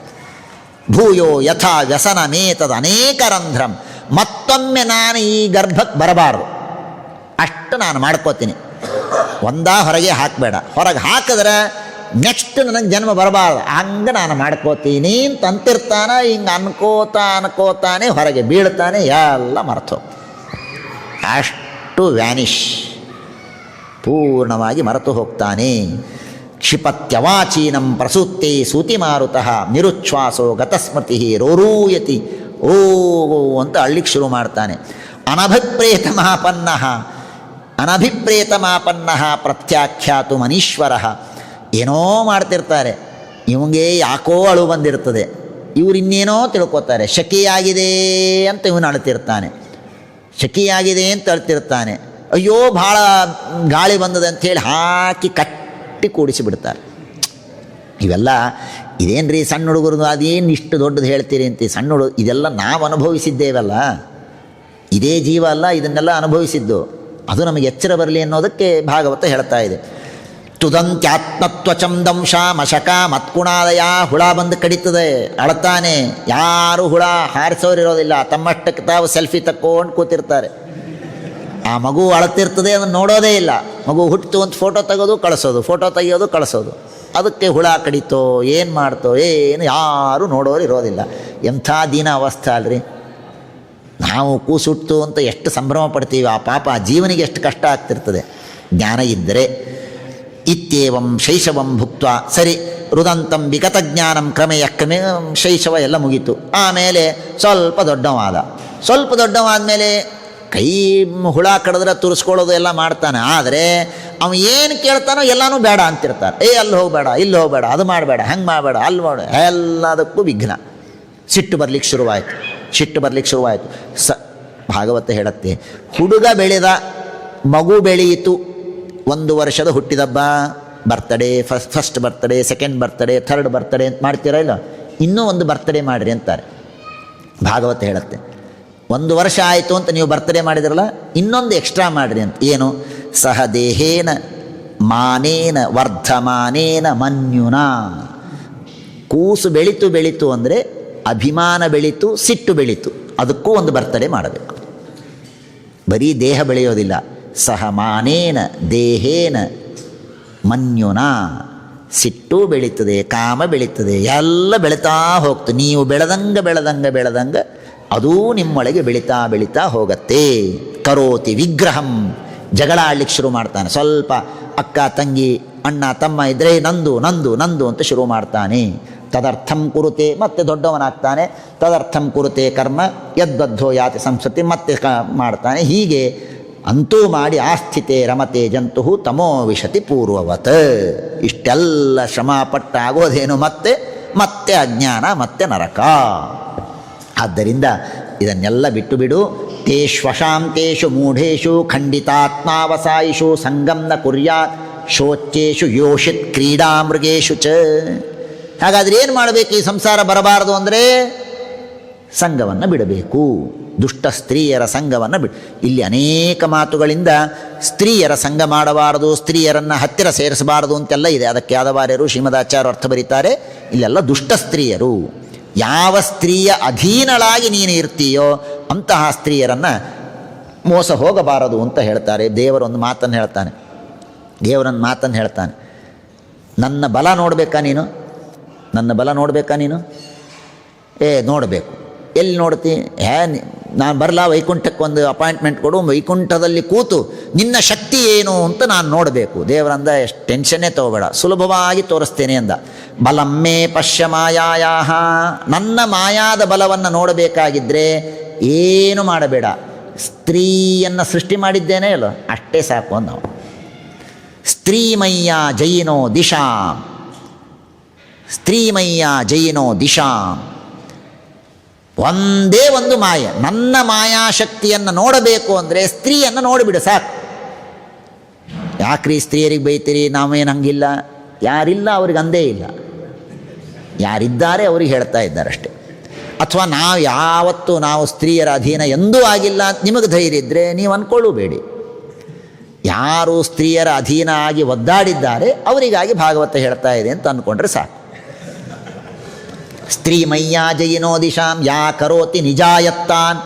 ಭೂಯೋ ಯಥಾ ವ್ಯಸನ ಮೇತದ ಅನೇಕ ರಂಧ್ರಂ, ಮತ್ತೊಮ್ಮೆ ನಾನು ಈ ಗರ್ಭಕ್ಕೆ ಬರಬಾರ್ದು, ಅಷ್ಟು ನಾನು ಮಾಡ್ಕೋತೀನಿ. ಹೊರಗೆ ಹಾಕಬೇಡ, ಹೊರಗೆ ಹಾಕಿದ್ರೆ ನೆಕ್ಸ್ಟ್ ನನಗೆ ಜನ್ಮ ಬರಬಾರ್ದು, ಹಂಗೆ ನಾನು ಮಾಡ್ಕೋತೀನಿ ಅಂತ ಅಂತಿರ್ತಾನೆ. ಹಿಂಗೆ ಅನ್ಕೋತಾನೆ ಹೊರಗೆ ಬೀಳ್ತಾನೆ, ಎಲ್ಲ ಮರೆತು ಅಷ್ಟು ವ್ಯಾನಿಷ್, ಪೂರ್ಣವಾಗಿ ಮರೆತು ಹೋಗ್ತಾನೆ. ಕ್ಷಿಪತ್ಯವಾಚೀನಂ ಪ್ರಸೂತ್ತೇ ಸೂತಿ ಮಾರುತಃ ನಿರುಚ್ಛ್ವಾಸೋ ಗತಸ್ಮೃತಿ ರೋರೂಯತಿ. ಓ ಅಂತ ಅಳ್ಳಿಕ್ಕೆ ಶುರು ಮಾಡ್ತಾನೆ. ಅನಭಿಪ್ರೇತ ಮಾಪನ್ನ ಪ್ರತ್ಯಾಖ್ಯಾತು ಮನೀಶ್ವರ. ಏನೋ ಮಾಡ್ತಿರ್ತಾರೆ, ಇವಂಗೆ ಯಾಕೋ ಅಳು ಬಂದಿರ್ತದೆ, ಇವ್ರು ಇನ್ನೇನೋ ತಿಳ್ಕೊತಾರೆ. ಶಕಿಯಾಗಿದೆ ಅಂತ ಇವನು ಅಳ್ತಿರ್ತಾನೆ, ಶಕಿಯಾಗಿದೆ ಅಂತ ಅಳ್ತಿರ್ತಾನೆ. ಅಯ್ಯೋ ಭಾಳ ಗಾಳಿ ಬಂದದೆ ಅಂಥೇಳಿ ಹಾಕಿ ಕಟ್ಟಿ ಕೂಡಿಸಿಬಿಡ್ತಾರೆ. ಇವೆಲ್ಲ ಇದೇನು ರೀ ಸಣ್ಣ ಹುಡುಗರು, ಅದೇನು ಇಷ್ಟು ದೊಡ್ಡದು ಹೇಳ್ತೀರಿ ಅಂತ. ಸಣ್ಣ ಹುಡುಗ, ಇದೆಲ್ಲ ನಾವು ಅನುಭವಿಸಿದ್ದೇವಲ್ಲ, ಇದೇ ಜೀವ ಅಲ್ಲ ಇದನ್ನೆಲ್ಲ ಅನುಭವಿಸಿದ್ದು. ಅದು ನಮಗೆ ಎಚ್ಚರ ಬರಲಿ ಅನ್ನೋದಕ್ಕೆ ಭಾಗವತ ಹೇಳ್ತಾ ಇದೆ. ತುದಂತ್ಯಾತ್ಮತ್ವಚಂ ದಂಶ ಮಶಕ ಮತ್ಕುಣಾದಯ. ಹುಳ ಬಂದು ಕಡಿತದೆ, ಅಳ್ತಾನೆ. ಯಾರು ಹುಳ ಹಾರಿಸೋರಿರೋದಿಲ್ಲ, ತಮ್ಮಷ್ಟಕ್ಕೆ ತಾವು ಸೆಲ್ಫಿ ತಕ್ಕೊಂಡು ಕೂತಿರ್ತಾರೆ. ಆ ಮಗು ಅಳ್ತಿರ್ತದೆ, ಅದನ್ನು ನೋಡೋದೇ ಇಲ್ಲ. ಮಗು ಹುಟ್ಟಿತು ಅಂತ ಫೋಟೋ ತೆಗೋದು ಕಳಿಸೋದು, ಫೋಟೋ ತೆಗಿಯೋದು ಕಳಿಸೋದು. ಅದಕ್ಕೆ ಹುಳ ಕಡಿತೋ ಏನು ಮಾಡ್ತೋ ಏನು ಯಾರೂ ನೋಡೋರು ಇರೋದಿಲ್ಲ. ಎಂಥ ದೀನ ಅವಸ್ಥೆ ಅಲ್ರಿ. ನಾವು ಕೂಸುಟ್ಟು ಅಂತ ಎಷ್ಟು ಸಂಭ್ರಮ ಪಡ್ತೀವಿ, ಆ ಪಾಪ ಆ ಜೀವನಿಗೆ ಎಷ್ಟು ಕಷ್ಟ ಆಗ್ತಿರ್ತದೆ ಜ್ಞಾನ ಇದ್ದರೆ. ಇತ್ಯೇವಂ ಶೈಶವಂ ಭುಕ್ತ. ಸರಿ, ರುದಂತಂ ವಿಗತ ಜ್ಞಾನಂ ಕ್ರಮೇಯ ಶೈಶವ ಎಲ್ಲ ಮುಗೀತು. ಆಮೇಲೆ ಸ್ವಲ್ಪ ದೊಡ್ಡವಾದ ಮೇಲೆ ಕೈ ಹುಳ ಕಡಿದ್ರೆ ತುರಿಸ್ಕೊಳ್ಳೋದು ಎಲ್ಲ ಮಾಡ್ತಾನೆ. ಆದರೆ ಅವನು ಏನು ಕೇಳ್ತಾನೋ ಎಲ್ಲನೂ ಬೇಡ ಅಂತಿರ್ತಾರೆ. ಅಲ್ಲಿ ಹೋಗಬೇಡ, ಇಲ್ಲಿ ಹೋಗಬೇಡ, ಅದು ಮಾಡಬೇಡ, ಹಂಗೆ ಮಾಡಬೇಡ, ಅಲ್ಲಿ ಮಾಡ, ಎಲ್ಲದಕ್ಕೂ ವಿಘ್ನ. ಸಿಟ್ಟು ಬರಲಿಕ್ಕೆ ಶುರುವಾಯಿತು. ಭಾಗವತ ಹೇಳುತ್ತೆ, ಹುಡುಗ ಬೆಳೆದ, ಮಗು ಬೆಳೆಯಿತು, 1 ವರ್ಷದ ಹುಟ್ಟಿದಬ್ಬ, birthday, first birthday, second birthday, third birthday ಅಂತ ಮಾಡ್ತೀರಾ ಇಲ್ಲ, ಇನ್ನೂ ಒಂದು ಬರ್ತಡೇ ಮಾಡಿರಿ ಅಂತಾರೆ. ಭಾಗವತ ಹೇಳುತ್ತೆ 1 ವರ್ಷ ಆಯಿತು ಅಂತ ನೀವು ಬರ್ತಡೇ ಮಾಡಿದ್ರಲ್ಲ, ಇನ್ನೊಂದು ಎಕ್ಸ್ಟ್ರಾ ಮಾಡಿರಿ ಅಂತ. ಏನು? ಸಹ ದೇಹೇನ ಮಾನೇನ ವರ್ಧಮಾನೇನ ಮನ್ಯುನ. ಕೂಸು ಬೆಳೀತು ಅಂದರೆ ಅಭಿಮಾನ ಬೆಳೀತು, ಸಿಟ್ಟು ಬೆಳೀತು, ಅದಕ್ಕೂ ಒಂದು ಬರ್ತಡೇ ಮಾಡಬೇಕು. ಬರೀ ದೇಹ ಬೆಳೆಯೋದಿಲ್ಲ, ಸಹ ಮಾನೇನ ದೇಹೇನ ಮನ್ಯುನ. ಸಿಟ್ಟು ಬೆಳೀತದೆ, ಕಾಮ ಬೆಳೀತದೆ, ಎಲ್ಲ ಬೆಳೀತಾ ಹೋಗ್ತದೆ. ನೀವು ಬೆಳೆದಂಗೆ ಅದೂ ನಿಮ್ಮೊಳಗೆ ಬೆಳೀತಾ ಹೋಗತ್ತೆ. ಕರೋತಿ ವಿಗ್ರಹಂ. ಜಗಳ ಆಡ್ಲಿಕ್ಕೆ ಶುರು ಮಾಡ್ತಾನೆ. ಸ್ವಲ್ಪ ಅಕ್ಕ ತಂಗಿ ಅಣ್ಣ ತಮ್ಮ ಇದ್ದರೆ ನಂದು ಅಂತ ಶುರು ಮಾಡ್ತಾನೆ. ತದರ್ಥಂ ಕುರುತೆ, ಮತ್ತೆ ದೊಡ್ಡವನಾಗ್ತಾನೆ. ತದರ್ಥಂ ಕುರುತೆ ಕರ್ಮ ಯದ್ಬದ್ಧೋ ಯಾತಿ ಸಂಸ್ಕೃತಿ, ಮತ್ತೆ ಮಾಡ್ತಾನೆ. ಹೀಗೆ ಅಂತೂ ಮಾಡಿ ಆಸ್ಥಿತೆ ರಮತೆ ಜಂತು ತಮೋ ವಿಶತಿ ಪೂರ್ವವತ್. ಇಷ್ಟೆಲ್ಲ ಶ್ರಮಪಟ್ಟ ಆಗೋದೇನು? ಮತ್ತೆ ಅಜ್ಞಾನ, ಮತ್ತೆ ನರಕ. ಆದ್ದರಿಂದ ಇದನ್ನೆಲ್ಲ ಬಿಟ್ಟು ಬಿಡು. ತೇಷ್ವಶಾಂತೇಷು ಮೂಢೇಶು ಖಂಡಿತಾತ್ಮಾವಸಾಯಿಷು ಸಂಗಂ ನ ಕುರ್ಯಾತ್ ಶೋಚ್ಯೇಷು ಯೋಷಿತ್ ಕ್ರೀಡಾಮೃಗೇಶು ಚ. ಹಾಗಾದರೆ ಏನು ಮಾಡಬೇಕು? ಈ ಸಂಸಾರ ಬರಬಾರದು ಅಂದರೆ ಸಂಘವನ್ನು ಬಿಡಬೇಕು. ದುಷ್ಟ ಸ್ತ್ರೀಯರ ಸಂಘವನ್ನು ಇಲ್ಲಿ ಅನೇಕ ಮಾತುಗಳಿಂದ ಸ್ತ್ರೀಯರ ಸಂಘ ಮಾಡಬಾರದು, ಸ್ತ್ರೀಯರನ್ನು ಹತ್ತಿರ ಸೇರಿಸಬಾರದು ಅಂತೆಲ್ಲ ಇದೆ. ಅದಕ್ಕೆ ಯಾದವಾರ್ಯರು ಶ್ರೀಮದಾಚಾರ್ಯರು ಅರ್ಥ ಬರೀತಾರೆ. ಇಲ್ಲೆಲ್ಲ ದುಷ್ಟ ಸ್ತ್ರೀಯರು. ಯಾವ ಸ್ತ್ರೀಯ ಅಧೀನಳಾಗಿ ನೀನು ಇರ್ತೀಯೋ ಅಂತಹ ಸ್ತ್ರೀಯರನ್ನು ಮೋಸ ಹೋಗಬಾರದು ಅಂತ ಹೇಳ್ತಾರೆ. ದೇವರೊಂದು ಮಾತನ್ನು ಹೇಳ್ತಾನೆ. ನನ್ನ ಬಲ ನೋಡಬೇಕಾ ನೀನು? ನೋಡಬೇಕು. ಎಲ್ಲಿ ನೋಡ್ತಿ? ನಾನು ಬರಲಾ? ವೈಕುಂಠಕ್ಕೆ ಒಂದು ಅಪಾಯಿಂಟ್ಮೆಂಟ್ ಕೊಡು, ವೈಕುಂಠದಲ್ಲಿ ಕೂತು ನಿನ್ನ ಶಕ್ತಿ ಏನು ಅಂತ ನಾನು ನೋಡಬೇಕು. ದೇವರಂದ ಎಷ್ಟು ಟೆನ್ಷನ್ನೇ ತಗೋಬೇಡ, ಸುಲಭವಾಗಿ ತೋರಿಸ್ತೇನೆ ಅಂದ. ಬಲಮ್ಮೇ ಪಶ್ಯ ಮಾಯಾಯಾಹ. ನನ್ನ ಮಾಯಾದ ಬಲವನ್ನು ನೋಡಬೇಕಾಗಿದ್ದರೆ ಏನು ಮಾಡಬೇಡ, ಸ್ತ್ರೀಯನ್ನು ಸೃಷ್ಟಿ ಮಾಡಿದ್ದೇನೆ ಅಲ್ಲ, ಅಷ್ಟೇ ಸಾಕು ಅಂದ. ಸ್ತ್ರೀಮಯ್ಯ ಜಯಿನೋ ದಿಶಾಂ, ಸ್ತ್ರೀಮಯ್ಯ ಜಯಿನೋ ದಿಶಾಂ. ಒಂದೇ ಒಂದು ಮಾಯ. ನನ್ನ ಮಾಯಾಶಕ್ತಿಯನ್ನು ನೋಡಬೇಕು ಅಂದರೆ ಸ್ತ್ರೀಯನ್ನು ನೋಡಿಬಿಡು ಸಾಕು. ಯಾಕ್ರಿ ಸ್ತ್ರೀಯರಿಗೆ ಬೈತೀರಿ? ನಾವೇನು ಹಂಗಿಲ್ಲ. ಯಾರಿಲ್ಲ ಅವ್ರಿಗೆ ಅಂದೇ ಇಲ್ಲ, ಯಾರಿದ್ದಾರೆ ಅವ್ರಿಗೆ ಹೇಳ್ತಾ ಇದ್ದಾರಷ್ಟೆ. ಅಥವಾ ನಾವು ಸ್ತ್ರೀಯರ ಅಧೀನ ಎಂದೂ ಆಗಿಲ್ಲ ಅಂತ ನಿಮಗೆ ಧೈರ್ಯ ಇದ್ದರೆ ನೀವು ಅಂದ್ಕೊಳ್ಳಬೇಡಿ. ಯಾರು ಸ್ತ್ರೀಯರ ಅಧೀನ ಆಗಿ ಒದ್ದಾಡಿದ್ದಾರೆ ಅವರಿಗಾಗಿ ಭಾಗವತ ಹೇಳ್ತಾ ಇದೆ ಅಂತ ಅಂದ್ಕೊಂಡ್ರೆ ಸಾಕು. ಸ್ತ್ರೀಮಯ್ಯ ಜಯಿನೋ ದಿಶಾಂ ಯಾ ಕರೋತಿ ನಿಜಾಯತ್ತಾನ್.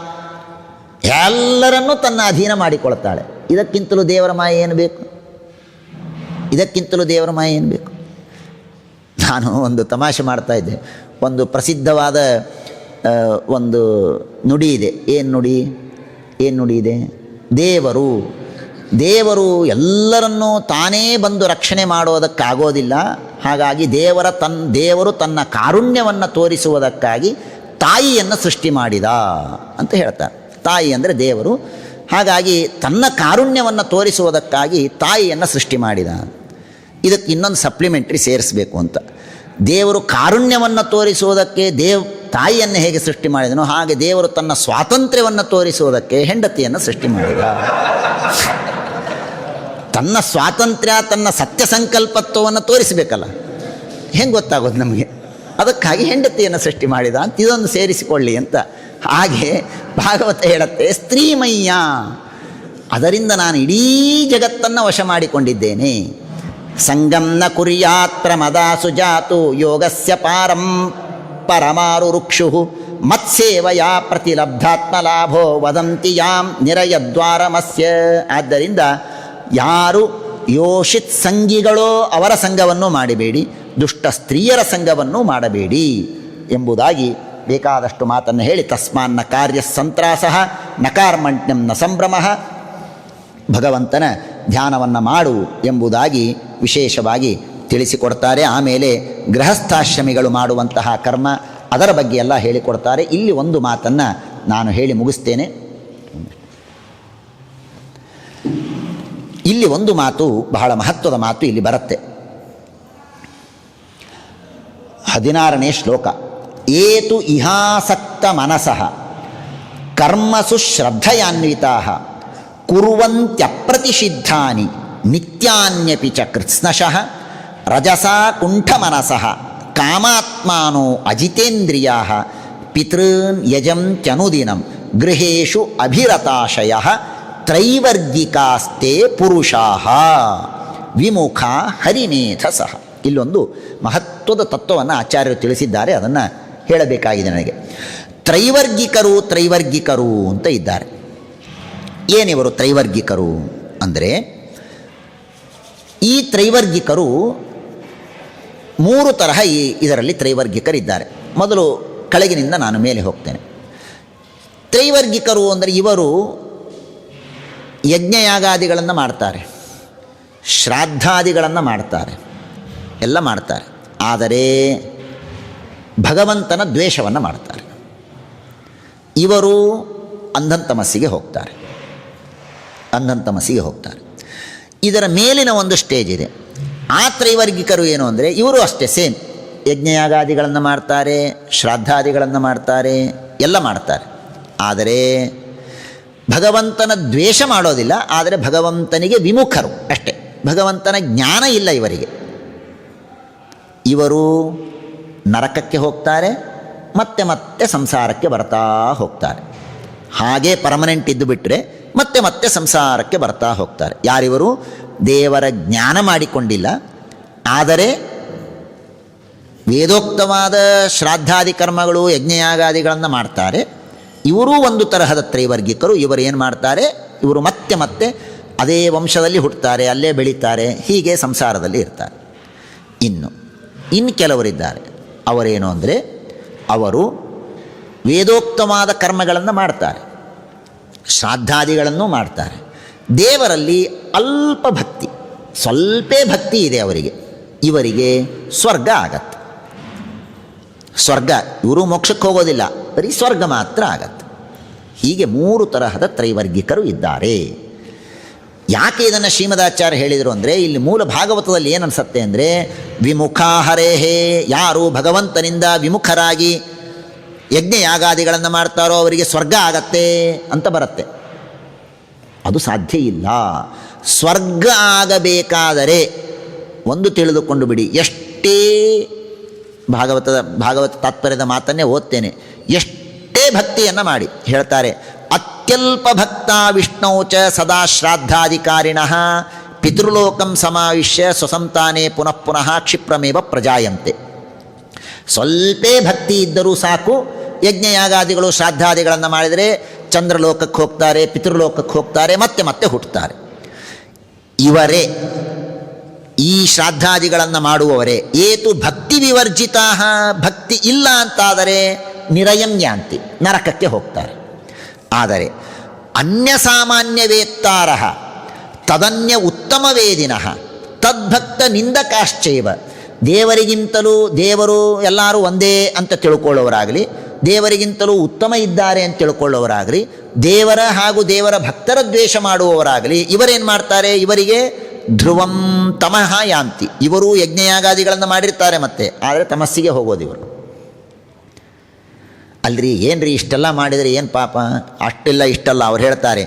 ಎಲ್ಲರನ್ನೂ ತನ್ನ ಅಧೀನ ಮಾಡಿಕೊಳ್ತಾಳೆ. ಇದಕ್ಕಿಂತಲೂ ದೇವರ ಮಾಯೆ ಏನು ಬೇಕು? ನಾನು ಒಂದು ತಮಾಷೆ ಮಾಡ್ತಾ ಇದ್ದೆ. ಒಂದು ಪ್ರಸಿದ್ಧವಾದ ಒಂದು ನುಡಿ ಇದೆ. ಏನು ನುಡಿ ಇದೆ? ದೇವರು ಎಲ್ಲರನ್ನೂ ತಾನೇ ಬಂದು ರಕ್ಷಣೆ ಮಾಡೋದಕ್ಕಾಗೋದಿಲ್ಲ. ಹಾಗಾಗಿ ದೇವರು ತನ್ನ ಕಾರುಣ್ಯವನ್ನು ತೋರಿಸುವುದಕ್ಕಾಗಿ ತಾಯಿಯನ್ನು ಸೃಷ್ಟಿ ಮಾಡಿದ ಅಂತ ಹೇಳ್ತಾರೆ. ತಾಯಿ ಅಂದರೆ ದೇವರು. ಹಾಗಾಗಿ ತನ್ನ ಕಾರುಣ್ಯವನ್ನು ತೋರಿಸುವುದಕ್ಕಾಗಿ ತಾಯಿಯನ್ನು ಸೃಷ್ಟಿ ಮಾಡಿದ. ಇದಕ್ಕೆ ಇನ್ನೊಂದು ಸಪ್ಲಿಮೆಂಟ್ರಿ ಸೇರಿಸಬೇಕು ಅಂತ. ದೇವರು ಕಾರುಣ್ಯವನ್ನು ತೋರಿಸುವುದಕ್ಕೆ ತಾಯಿಯನ್ನು ಹೇಗೆ ಸೃಷ್ಟಿ ಮಾಡಿದನೋ ಹಾಗೆ ದೇವರು ತನ್ನ ಸ್ವಾತಂತ್ರ್ಯವನ್ನು ತೋರಿಸುವುದಕ್ಕೆ ಹೆಂಡತಿಯನ್ನು ಸೃಷ್ಟಿ ಮಾಡಿದ. ತನ್ನ ಸ್ವಾತಂತ್ರ್ಯ, ತನ್ನ ಸತ್ಯ ಸಂಕಲ್ಪತ್ವವನ್ನು ತೋರಿಸಬೇಕಲ್ಲ, ಹೆಂಗೆ ಗೊತ್ತಾಗೋದು ನಮಗೆ? ಅದಕ್ಕಾಗಿ ಹೆಂಡತಿಯನ್ನು ಸೃಷ್ಟಿ ಮಾಡಿದ ಅಂತ ಇದೊಂದು ಸೇರಿಸಿಕೊಳ್ಳಿ ಅಂತ. ಹಾಗೆ ಭಾಗವತ ಹೇಳುತ್ತೆ, ಸ್ತ್ರೀಮಯ್ಯ, ಅದರಿಂದ ನಾನು ಇಡೀ ಜಗತ್ತನ್ನು ವಶ ಮಾಡಿಕೊಂಡಿದ್ದೇನೆ. ಸಂಗಂ ನ ಕುರ್ಯಾತ್ ಪ್ರಮದಾಸು ಜಾತು ಯೋಗಸ್ಯ ಪಾರಂ ಪರಮಾರು ರುಕ್ಷು ಮತ್ಸೇವಯಾ ಪ್ರತಿಲಬ್ಧಾತ್ಮಲಾಭೋ ವದಂತಿ ಯಾಂ ನಿರಯದ್ವಾರಮಸ್ಯ. ಆದ್ದರಿಂದ ಯಾರು ಯೋಷಿತ್ ಸಂಗಿಗಳೋ ಅವರ ಸಂಘವನ್ನು ಮಾಡಬೇಡಿ, ದುಷ್ಟ ಸ್ತ್ರೀಯರ ಸಂಘವನ್ನು ಮಾಡಬೇಡಿ ಎಂಬುದಾಗಿ ಬೇಕಾದಷ್ಟು ಮಾತನ್ನು ಹೇಳಿ, ತಸ್ಮಾನ್ನ ಕಾರ್ಯ ಸಂತ್ರಾಸಃ ನಕಾರ್ಮಣ್ಯಂ ನ ಸಂಭ್ರಮಃ, ಭಗವಂತನ ಧ್ಯಾನವನ್ನು ಮಾಡು ಎಂಬುದಾಗಿ ವಿಶೇಷವಾಗಿ ತಿಳಿಸಿಕೊಡ್ತಾರೆ. ಆಮೇಲೆ ಗೃಹಸ್ಥಾಶ್ರಮಿಗಳು ಮಾಡುವಂತಹ ಕರ್ಮ, ಅದರ ಬಗ್ಗೆ ಎಲ್ಲ ಹೇಳಿಕೊಡ್ತಾರೆ. ಇಲ್ಲಿ ಒಂದು ಮಾತನ್ನು ನಾನು ಹೇಳಿ ಮುಗಿಸ್ತೇನೆ. ಇಲ್ಲಿ ಒಂದು ಮಾತು, ಬಹಳ ಮಹತ್ವದ ಮಾತು ಇಲ್ಲಿ ಬರುತ್ತೆ. 16ನೇ ಶ್ಲೋಕ. ಏತು ಇಹಾಸಕ್ತ ಮನಸಃ ಕರ್ಮಸು ಶ್ರದ್ಧಯಾನ್ವಿತಾ ಕುರ್ವಂತ್ಯಪ್ರತಿಷಿದ್ಧಾನಿ ನಿತ್ಯಾನ್ಯಪಿ ಚ ಕೃತ್ಸ್ನಶಃ ರಜಸಾ ಕುಂಠಮನಸಃ ಕಾಮಾತ್ಮಾನೋ ಅಜಿತೇಂದ್ರಿಯಾ ಪಿತॄನ್ ಯಜಂತ್ಯನುದಿನಂ ಗೃಹೇಶು ಅಭಿರತಾಶಯಃ ತ್ರೈವರ್ಗಿಕಾಸ್ತೆ ಪುರುಷಾಃ ವಿಮುಖ ಹರಿಮೇಧಸಃ. ಇಲ್ಲೊಂದು ಮಹತ್ವದ ತತ್ವವನ್ನು ಆಚಾರ್ಯರು ತಿಳಿಸಿದ್ದಾರೆ, ಅದನ್ನು ಹೇಳಬೇಕಾಗಿದೆ ನನಗೆ. ತ್ರೈವರ್ಗಿಕರು ಅಂತ ಇದ್ದಾರೆ. ಏನಿವರು ತ್ರೈವರ್ಗಿಕರು ಅಂದರೆ, ಈ ತ್ರೈವರ್ಗಿಕರು ಮೂರು ತರಹ ಇದರಲ್ಲಿ ತ್ರೈವರ್ಗಿಕರಿದ್ದಾರೆ. ಮೊದಲು ಕೆಳಗಿನಿಂದ ನಾನು ಮೇಲೆ ಹೋಗ್ತೇನೆ. ತ್ರೈವರ್ಗಿಕರು ಅಂದರೆ ಇವರು ಯಜ್ಞಯಾಗಾದಿಗಳನ್ನು ಮಾಡ್ತಾರೆ, ಶ್ರಾದ್ದಾದಿಗಳನ್ನು ಮಾಡ್ತಾರೆ, ಎಲ್ಲ ಮಾಡ್ತಾರೆ. ಆದರೆ ಭಗವಂತನ ದ್ವೇಷವನ್ನು ಮಾಡ್ತಾರೆ. ಇವರು ಅಂಧಂತಮಸ್ಸಿಗೆ ಹೋಗ್ತಾರೆ. ಇದರ ಮೇಲಿನ ಒಂದು ಸ್ಟೇಜ್ ಇದೆ. ಆ ತ್ರೈವರ್ಗಿಕರು ಏನು ಅಂದರೆ, ಇವರು ಅಷ್ಟೇ ಸೇಮ್, ಯಜ್ಞಯಾಗಾದಿಗಳನ್ನು ಮಾಡ್ತಾರೆ, ಶ್ರಾದ್ದಾದಿಗಳನ್ನು ಮಾಡ್ತಾರೆ, ಎಲ್ಲ ಮಾಡ್ತಾರೆ. ಆದರೆ ಭಗವಂತನ ದ್ವೇಷ ಮಾಡೋದಿಲ್ಲ. ಆದರೆ ಭಗವಂತನಿಗೆ ವಿಮುಖರು ಅಷ್ಟೇ. ಭಗವಂತನ ಜ್ಞಾನ ಇಲ್ಲ ಇವರಿಗೆ. ಇವರು ನರಕಕ್ಕೆ ಹೋಗ್ತಾರೆ, ಮತ್ತೆ ಮತ್ತೆ ಸಂಸಾರಕ್ಕೆ ಬರ್ತಾ ಹೋಗ್ತಾರೆ. ಹಾಗೇ ಪರ್ಮನೆಂಟ್ ಇದ್ದು ಬಿಟ್ಟರೆ ಮತ್ತೆ ಸಂಸಾರಕ್ಕೆ ಬರ್ತಾ ಹೋಗ್ತಾರೆ. ಯಾರಿವರು? ದೇವರ ಜ್ಞಾನ ಮಾಡಿಕೊಂಡಿಲ್ಲ, ಆದರೆ ವೇದೋಕ್ತವಾದ ಶ್ರಾದ್ದಾದಿ ಕರ್ಮಗಳು ಯಜ್ಞಯಾಗಾದಿಗಳನ್ನು ಮಾಡ್ತಾರೆ. ಇವರೂ ಒಂದು ತರಹದ ತ್ರೈವರ್ಗಿಕರು. ಇವರು ಏನು ಮಾಡ್ತಾರೆ? ಇವರು ಮತ್ತೆ ಅದೇ ವಂಶದಲ್ಲಿ ಹುಟ್ಟುತ್ತಾರೆ, ಅಲ್ಲೇ ಬೆಳೀತಾರೆ, ಹೀಗೆ ಸಂಸಾರದಲ್ಲಿ ಇರ್ತಾರೆ. ಇನ್ನು ಕೆಲವರಿದ್ದಾರೆ. ಅವರೇನು ಅಂದರೆ, ಅವರು ವೇದೋಕ್ತವಾದ ಕರ್ಮಗಳನ್ನು ಮಾಡ್ತಾರೆ, ಶ್ರಾದ್ದಾದಿಗಳನ್ನು ಮಾಡ್ತಾರೆ. ದೇವರಲ್ಲಿ ಅಲ್ಪ ಭಕ್ತಿ, ಸ್ವಲ್ಪೇ ಭಕ್ತಿ ಇದೆ ಅವರಿಗೆ. ಇವರಿಗೆ ಸ್ವರ್ಗ ಆಗತ್ತೆ. ಇವರು ಮೋಕ್ಷಕ್ಕೆ ಹೋಗೋದಿಲ್ಲ, ಬರೀ ಸ್ವರ್ಗ ಮಾತ್ರ ಆಗತ್ತೆ. ಹೀಗೆ ಮೂರು ತರಹದ ತ್ರೈವರ್ಗಿಕರು ಇದ್ದಾರೆ. ಯಾಕೆ ಇದನ್ನು ಶ್ರೀಮದಾಚಾರ್ಯ ಹೇಳಿದರು ಅಂದರೆ, ಇಲ್ಲಿ ಮೂಲ ಭಾಗವತದಲ್ಲಿ ಏನು ಅನಿಸುತ್ತೆ ಅಂದರೆ, ವಿಮುಖಾ ಹರೇಹೇ, ಯಾರು ಭಗವಂತನಿಂದ ವಿಮುಖರಾಗಿ ಯಜ್ಞಯಾಗಾದಿಗಳನ್ನು ಮಾಡ್ತಾರೋ ಅವರಿಗೆ ಸ್ವರ್ಗ ಆಗತ್ತೆ ಅಂತ ಬರುತ್ತೆ. ಅದು ಸಾಧ್ಯ ಇಲ್ಲ. ಸ್ವರ್ಗ ಆಗಬೇಕಾದರೆ ಒಂದು ತಿಳಿದುಕೊಂಡು ಬಿಡಿ, ಎಷ್ಟೇ ಭಾಗವತ ತಾತ್ಪರ್ಯದ ಮಾತನ್ನೇ ಓದ್ತೇನೆ, ಎಷ್ಟೇ ಭಕ್ತಿಯನ್ನು ಮಾಡಿ ಹೇಳ್ತಾರೆ, ಅತ್ಯಲ್ಪ ಭಕ್ತ ವಿಷ್ಣು ಚ ಸದಾ ಶ್ರಾದ್ದಾಧಿಕಾರಿಣಃ ಪಿತೃಲೋಕಂ ಸಮಾವಿಶ್ಯ ಸ್ವಸಂತಾನೇ ಪುನಃ ಕ್ಷಿಪ್ರಮೇವ ಪ್ರಜಾಯಂತೆ. ಸ್ವಲ್ಪೇ ಭಕ್ತಿ ಇದ್ದರೂ ಸಾಕು, ಯಜ್ಞಯಾಗಾದಿಗಳು ಶ್ರಾದ್ದಾದಿಗಳನ್ನು ಮಾಡಿದರೆ ಚಂದ್ರಲೋಕಕ್ಕೆ ಹೋಗ್ತಾರೆ, ಪಿತೃಲೋಕಕ್ಕೆ ಹೋಗ್ತಾರೆ, ಮತ್ತೆ ಹುಟ್ಟುತ್ತಾರೆ. ಇವರೇ ಈ ಶ್ರಾದ್ದಾದಿಗಳನ್ನು ಮಾಡುವವರೇ. ಏತು ಭಕ್ತಿ ವಿವರ್ಜಿತಾ, ಭಕ್ತಿ ಇಲ್ಲ ಅಂತಾದರೆ ನಿರಯಂ ಯಾಂತಿ, ನರಕಕ್ಕೆ ಹೋಗ್ತಾರೆ. ಆದರೆ ಅನ್ಯ ಸಾಮಾನ್ಯ ವೇತ್ತಾರ ತದನ್ಯ ಉತ್ತಮ ವೇದಿನಃ ತದ್ಭಕ್ತ ನಿಂದಕಾಶ್ಚೈವ, ದೇವರಿಗಿಂತಲೂ ದೇವರು ಎಲ್ಲರೂ ಒಂದೇ ಅಂತ ತಿಳ್ಕೊಳ್ಳೋರಾಗಲಿ, ದೇವರಿಗಿಂತಲೂ ಉತ್ತಮ ಇದ್ದಾರೆ ಅಂತ ತಿಳ್ಕೊಳ್ಳೋರಾಗಲಿ, ದೇವರ ಹಾಗೂ ದೇವರ ಭಕ್ತರ ದ್ವೇಷ ಮಾಡುವವರಾಗಲಿ, ಇವರೇನು ಮಾಡ್ತಾರೆ? ಇವರಿಗೆ ಧ್ರುವಂ ತಮಃ ಯಾಂತಿ. ಇವರು ಯಜ್ಞಯಾಗಾದಿಗಳನ್ನು ಮಾಡಿರ್ತಾರೆ ಆದರೆ ತಮಸ್ಸಿಗೆ ಹೋಗೋದಿವರು. ಅಲ್ರಿ ಏನ್ರಿ ಇಷ್ಟೆಲ್ಲ ಮಾಡಿದರೆ ಏನು ಪಾಪ? ಅಷ್ಟೆಲ್ಲ ಇಷ್ಟಲ್ಲ. ಅವ್ರು ಹೇಳ್ತಾರೆ,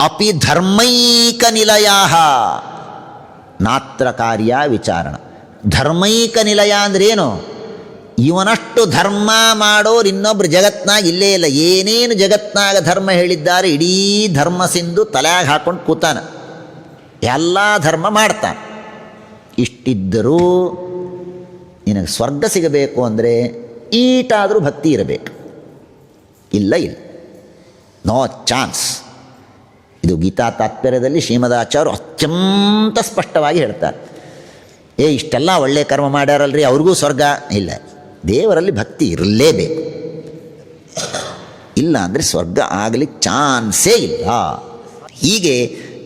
ಅಪಿ ಧರ್ಮೈಕ ನಿಲಯಾಹ ನಾತ್ರ ಕಾರ್ಯ ವಿಚಾರಣ. ಧರ್ಮೈಕ ನಿಲಯ ಅಂದ್ರೇನು? ಇವನಷ್ಟು ಧರ್ಮ ಮಾಡೋರು ಇನ್ನೊಬ್ರು ಜಗತ್ನಾಗ ಇಲ್ಲೇ ಇಲ್ಲ. ಏನೇನು ಜಗತ್ನಾಗ ಧರ್ಮ ಹೇಳಿದ್ದಾರೆ ಇಡೀ ಧರ್ಮ ಸಿಂಧು ತಲೆಯಾಗ ಹಾಕೊಂಡು ಕೂತಾನ, ಎಲ್ಲ ಧರ್ಮ ಮಾಡ್ತಾನೆ. ಇಷ್ಟಿದ್ದರೂ ನಿನಗೆ ಸ್ವರ್ಗ ಸಿಗಬೇಕು ಅಂದರೆ ಈಟಾದರೂ ಭಕ್ತಿ ಇರಬೇಕು. ಇಲ್ಲ, ನೋ ಚಾನ್ಸ್. ಇದು ಗೀತಾ ತಾತ್ಪರ್ಯದಲ್ಲಿ ಶ್ರೀಮದಾಚಾರ್ಯರು ಅತ್ಯಂತ ಸ್ಪಷ್ಟವಾಗಿ ಹೇಳ್ತಾರೆ. ಇಷ್ಟೆಲ್ಲ ಒಳ್ಳೆ ಕರ್ಮ ಮಾಡ್ಯಾರಲ್ರಿ, ಅವ್ರಿಗೂ ಸ್ವರ್ಗ ಇಲ್ಲ. ದೇವರಲ್ಲಿ ಭಕ್ತಿ ಇರಲೇಬೇಕು. ಇಲ್ಲ ಅಂದರೆ ಸ್ವರ್ಗ ಆಗಲಿಕ್ಕೆ ಚಾನ್ಸೇ ಇಲ್ಲ. ಹೀಗೆ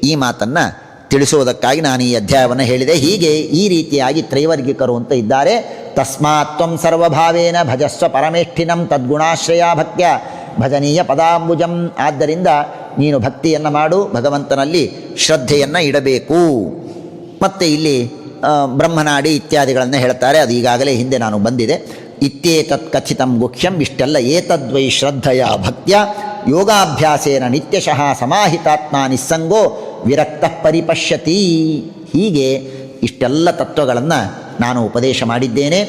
ಈ ಮಾತನ್ನು ತಿಳಿಸುವುದಕ್ಕಾಗಿ ನಾನು ಈ ಅಧ್ಯಾಯವನ್ನು ಹೇಳಿದೆ. ಹೀಗೆ ಈ ರೀತಿಯಾಗಿ ತ್ರೈವರ್ಗಿಕರು ಅಂತ ಇದ್ದಾರೆ. ತಸ್ಮಾತ್ ತ್ವಂ ಸರ್ವಭಾವೇನ ಭಜಸ್ವ ಪರಮೇಷ್ಠಿನಂ ತದ್ಗುಣಾಶ್ರಯ ಭಕ್ತ್ಯ ಭಜನೀಯ ಪದಾಂಬುಜಂ. ಆದ್ದರಿಂದ ನೀನು ಭಕ್ತಿಯನ್ನು ಮಾಡು, ಭಗವಂತನಲ್ಲಿ ಶ್ರದ್ಧೆಯನ್ನು ಇಡಬೇಕು. ಮತ್ತು ಇಲ್ಲಿ ಬ್ರಹ್ಮನಾಡಿ ಇತ್ಯಾದಿಗಳನ್ನು ಹೇಳ್ತಾರೆ. ಅದು ಈಗಾಗಲೇ ಹಿಂದೆ ನಾನು ಬಂದಿದೆ. ಇತ್ಯೇತತ್ ಕಥಿತಂ ಗುಖ್ಯಂ, ಇಷ್ಟೆಲ್ಲ ಏತದ್ವೈ ಶ್ರದ್ಧೆಯ ಭಕ್ತ್ಯ ಯೋಗಾಭ್ಯಾಸೇನ ನಿತ್ಯಶಃ ಸಮಾಹಿತಾತ್ಮ ನಿಸ್ಸಂಗೋ ವಿರಕ್ತ ಪರಿಪಶ್ಯತಿ. ಹೀಗೆ ಇಷ್ಟೆಲ್ಲ ತತ್ವಗಳನ್ನು ನಾನು ಉಪದೇಶ ಮಾಡಿದ್ದೇನೆ.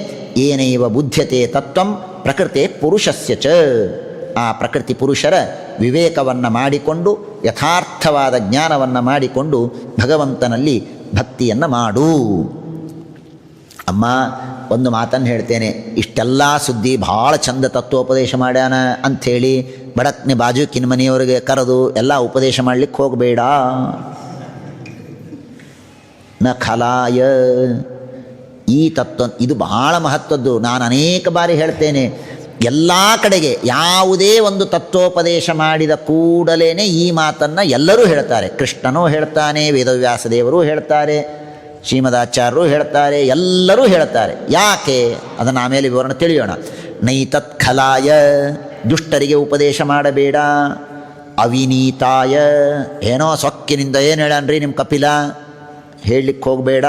ಏನೈವ ಬುದ್ಧ್ಯತೆ ತತ್ವಂ ಪ್ರಕೃತಿ ಪುರುಷಸ್ಯ ಚ. ಆ ಪ್ರಕೃತಿ ಪುರುಷರ ವಿವೇಕವನ್ನು ಮಾಡಿಕೊಂಡು ಯಥಾರ್ಥವಾದ ಜ್ಞಾನವನ್ನು ಮಾಡಿಕೊಂಡು ಭಗವಂತನಲ್ಲಿ ಭಕ್ತಿಯನ್ನು ಮಾಡು. ಅಮ್ಮ ಒಂದು ಮಾತನ್ನು ಹೇಳ್ತೇನೆ, ಇಷ್ಟೆಲ್ಲ ಸುದ್ದಿ ಭಾಳ ಚಂದ ತತ್ವೋಪದೇಶ ಮಾಡ್ಯಾನ ಅಂಥೇಳಿ ಬಡಕ್ನೆ ಬಾಜುಕಿನ ಮನೆಯವರಿಗೆ ಕರೆದು ಎಲ್ಲ ಉಪದೇಶ ಮಾಡಲಿಕ್ಕೆ ಹೋಗಬೇಡ. ನ ಖಲಾಯ. ಈ ತತ್ವ ಇದು ಬಹಳ ಮಹತ್ವದ್ದು. ನಾನು ಅನೇಕ ಬಾರಿ ಹೇಳ್ತೇನೆ, ಎಲ್ಲ ಕಡೆಗೆ ಯಾವುದೇ ಒಂದು ತತ್ವೋಪದೇಶ ಮಾಡಿದ ಕೂಡಲೇ ಈ ಮಾತನ್ನು ಎಲ್ಲರೂ ಹೇಳ್ತಾರೆ. ಕೃಷ್ಣನೂ ಹೇಳ್ತಾನೆ, ವೇದವ್ಯಾಸ ದೇವರು ಹೇಳ್ತಾರೆ, ಶ್ರೀಮದಾಚಾರ್ಯರು ಹೇಳ್ತಾರೆ, ಎಲ್ಲರೂ ಹೇಳ್ತಾರೆ. ಯಾಕೆ ಅದನ್ನು ಆಮೇಲೆ ವಿವರಣೆ ತಿಳಿಯೋಣ. ನೈತತ್ ಖಲಾಯ, ದುಷ್ಟರಿಗೆ ಉಪದೇಶ ಮಾಡಬೇಡ. ಅವಿನೀತಾಯ, ಏನೋ ಸೊಕ್ಕಿನಿಂದ ಏನು ಹೇಳನ್ರಿ ನಿಮ್ಮ ಕಪಿಲ, ಹೇಳಲಿಕ್ಕೆ ಹೋಗಬೇಡ.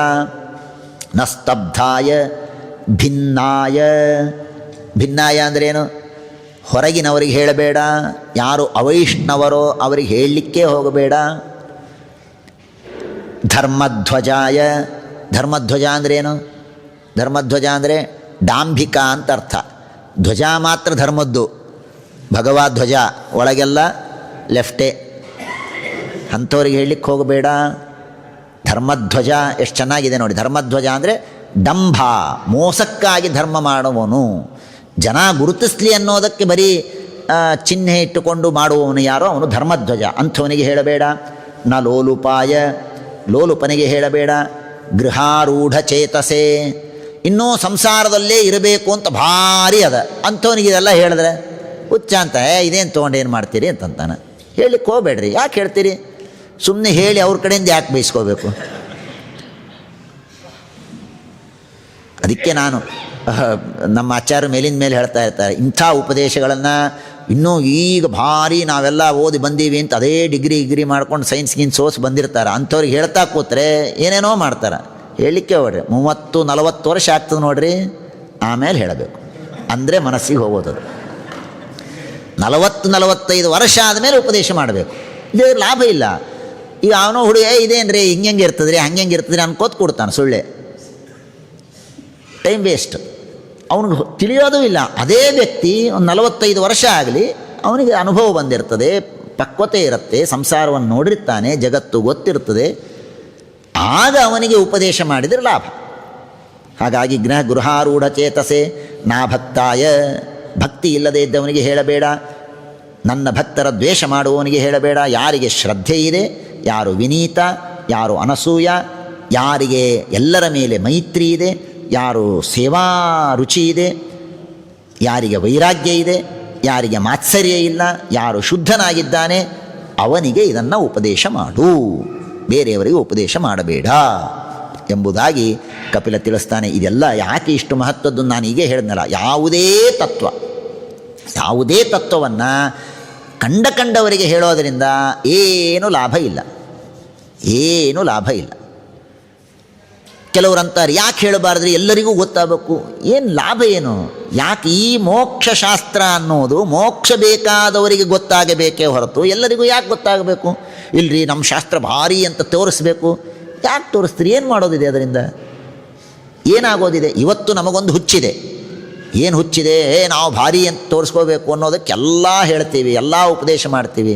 ನಸ್ತಬ್ಧಾಯ ಭಿನ್ನಾಯ. ಭಿನ್ನಾಯ ಅಂದ್ರೇನು? ಹೊರಗಿನವರಿಗೆ ಹೇಳಬೇಡ. ಯಾರು ಅವೈಷ್ಣವರೋ ಅವರಿಗೆ ಹೇಳಲಿಕ್ಕೆ ಹೋಗಬೇಡ. ಧರ್ಮಧ್ವಜಾಯ. ಧರ್ಮಧ್ವಜ ಅಂದ್ರೇನು? ಧರ್ಮಧ್ವಜ ಅಂದರೆ ಡಾಂಭಿಕ ಅಂತ ಅರ್ಥ. ಧ್ವಜ ಮಾತ್ರ ಧರ್ಮದ್ದು, ಭಗವಧ್ವಜ ಒಳಗೆಲ್ಲ ಲೆಫ್ಟೇ. ಅಂಥವ್ರಿಗೆ ಹೇಳಲಿಕ್ಕೆ ಹೋಗಬೇಡ. ಧರ್ಮಧ್ವಜ ಎಷ್ಟು ಚೆನ್ನಾಗಿದೆ ನೋಡಿ. ಧರ್ಮಧ್ವಜ ಅಂದರೆ ಡಂಭ, ಮೋಸಕ್ಕಾಗಿ ಧರ್ಮ ಮಾಡುವವನು. ಜನ ಗುರುತಿಸ್ಲಿ ಅನ್ನೋದಕ್ಕೆ ಬರೀ ಚಿಹ್ನೆ ಇಟ್ಟುಕೊಂಡು ಮಾಡುವವನು ಯಾರೋ ಅವನು ಧರ್ಮಧ್ವಜ. ಅಂಥವನಿಗೆ ಹೇಳಬೇಡ. ನ ಲೋಲುಪಾಯ, ಲೋಲುಪನಿಗೆ ಹೇಳಬೇಡ. ಗೃಹಾರೂಢ ಚೇತಸೆ, ಇನ್ನೂ ಸಂಸಾರದಲ್ಲೇ ಇರಬೇಕು ಅಂತ ಭಾರಿ ಅದ, ಅಂಥವನಿಗೆ ಇದೆಲ್ಲ ಹೇಳಿದ್ರೆ ಹುಚ್ಚ ಅಂತ, ಇದೇನು ತೊಗೊಂಡು ಏನು ಮಾಡ್ತೀರಿ ಅಂತಂತಾನೆ. ಹೇಳಲಿಕ್ಕೆ ಹೋಗಬೇಡ್ರಿ. ಯಾಕೆ ಹೇಳ್ತೀರಿ? ಸುಮ್ಮನೆ ಹೇಳಿ ಅವ್ರ ಕಡೆಯಿಂದ ಯಾಕೆ ಬಯಸ್ಕೋಬೇಕು? ಅದಕ್ಕೆ ನಾನು ನಮ್ಮ ಆಚಾರ್ಯ ಮೇಲಿನ ಮೇಲೆ ಹೇಳ್ತಾ ಇರ್ತಾರೆ, ಇಂಥ ಉಪದೇಶಗಳನ್ನು ಇನ್ನೂ ಈಗ ಭಾರಿ ನಾವೆಲ್ಲ ಓದಿ ಬಂದೀವಿ ಅಂತ ಅದೇ ಡಿಗ್ರಿ ಮಾಡ್ಕೊಂಡು ಸೈನ್ಸ್ಗಿನ್ ಸೋಸ್ ಬಂದಿರ್ತಾರೆ. ಅಂಥವ್ರಿಗೆ ಹೇಳ್ತಾ ಕೂತ್ರೆ ಏನೇನೋ ಮಾಡ್ತಾರೆ. ಹೇಳಲಿಕ್ಕೆ ಹೋಗ್ರಿ, 30-40 ವರ್ಷ ಆಗ್ತದೆ ನೋಡ್ರಿ, ಆಮೇಲೆ ಹೇಳಬೇಕು. ಅಂದರೆ ಮನಸ್ಸಿಗೆ ಹೋಗೋದು. 40-45 ವರ್ಷ ಆದಮೇಲೆ ಉಪದೇಶ ಮಾಡಬೇಕು. ಇದೇ ಲಾಭ ಇಲ್ಲ. ಈಗ ಅವನೋ ಹುಡುಗ ಇದೇನು ರೀ ಹಿಂಗೆ ಇರ್ತದ್ರಿ ಹಂಗೆ ಇರ್ತದ್ರಿ ಅನ್ಕೋತ ಕೊಡ್ತಾನೆ, ಸುಳ್ಳೆ. Time waste. ಅವನಿಗೆ ತಿಳಿಯೋದು ಇಲ್ಲ. ಅದೇ ವ್ಯಕ್ತಿ ಒಂದು 45 ವರ್ಷ ಆಗಲಿ, ಅವನಿಗೆ ಅನುಭವ ಬಂದಿರ್ತದೆ, ಪಕ್ವತೆ ಇರುತ್ತೆ, ಸಂಸಾರವನ್ನು ನೋಡಿರ್ತಾನೆ, ಜಗತ್ತು ಗೊತ್ತಿರ್ತದೆ. ಆಗ ಅವನಿಗೆ ಉಪದೇಶ ಮಾಡಿದರೆ ಲಾಭ. ಹಾಗಾಗಿ ಗೃಹಾರೂಢ ಚೇತಸೆ ನಾ ಭಕ್ತಾಯ, ಭಕ್ತಿ ಇಲ್ಲದೆ ಇದ್ದವನಿಗೆ ಹೇಳಬೇಡ. ನನ್ನ ಭಕ್ತರ ದ್ವೇಷ ಮಾಡುವವನಿಗೆ ಹೇಳಬೇಡ. ಯಾರಿಗೆ ಶ್ರದ್ಧೆ ಇದೆ, ಯಾರು ವಿನೀತ, ಯಾರು ಅನಸೂಯ, ಯಾರಿಗೆ ಎಲ್ಲರ ಮೇಲೆ ಮೈತ್ರಿ ಇದೆ, ಯಾರು ಸೇವಾ ರುಚಿ ಇದೆ, ಯಾರಿಗೆ ವೈರಾಗ್ಯ ಇದೆ, ಯಾರಿಗೆ ಮಾತ್ಸರ್ಯ ಇಲ್ಲ, ಯಾರು ಶುದ್ಧನಾಗಿದ್ದಾನೆ, ಅವನಿಗೆ ಇದನ್ನು ಉಪದೇಶ ಮಾಡು, ಬೇರೆಯವರಿಗೆ ಉಪದೇಶ ಮಾಡಬೇಡ ಎಂಬುದಾಗಿ ಕಪಿಲ ತಿಳಿಸ್ತಾನೆ. ಇದೆಲ್ಲ ಯಾಕೆ ಇಷ್ಟು ಮಹತ್ವದ್ದು ನಾನು ಹೀಗೆ ಹೇಳಿದ್ನಲ್ಲ. ಯಾವುದೇ ತತ್ವವನ್ನು ಕಂಡವರಿಗೆ ಹೇಳೋದರಿಂದ ಏನೂ ಲಾಭ ಇಲ್ಲ. ಕೆಲವರಂತಾರೆ ಯಾಕೆ ಹೇಳಬಾರ್ದ್ರಿ, ಎಲ್ಲರಿಗೂ ಗೊತ್ತಾಗಬೇಕು. ಏನು ಲಾಭ ಏನು? ಯಾಕೆ ಈ ಮೋಕ್ಷಶಾಸ್ತ್ರ ಅನ್ನೋದು ಮೋಕ್ಷ ಬೇಕಾದವರಿಗೆ ಗೊತ್ತಾಗಬೇಕೇ ಹೊರತು ಎಲ್ಲರಿಗೂ ಯಾಕೆ ಗೊತ್ತಾಗಬೇಕು? ಇಲ್ರಿ ನಮ್ಮ ಶಾಸ್ತ್ರ ಭಾರಿ ಅಂತ ತೋರಿಸ್ಬೇಕು. ಯಾಕೆ ತೋರಿಸ್ತೀರಿ? ಏನು ಮಾಡೋದಿದೆ ಅದರಿಂದ? ಏನಾಗೋದಿದೆ? ಇವತ್ತು ನಮಗೊಂದು ಹುಚ್ಚಿದೆ. ಏನು ಹುಚ್ಚಿದೆ? ನಾವು ಭಾರಿ ಅಂತ ತೋರಿಸ್ಕೋಬೇಕು ಅನ್ನೋದಕ್ಕೆಲ್ಲ ಹೇಳ್ತೀವಿ, ಎಲ್ಲ ಉಪದೇಶ ಮಾಡ್ತೀವಿ.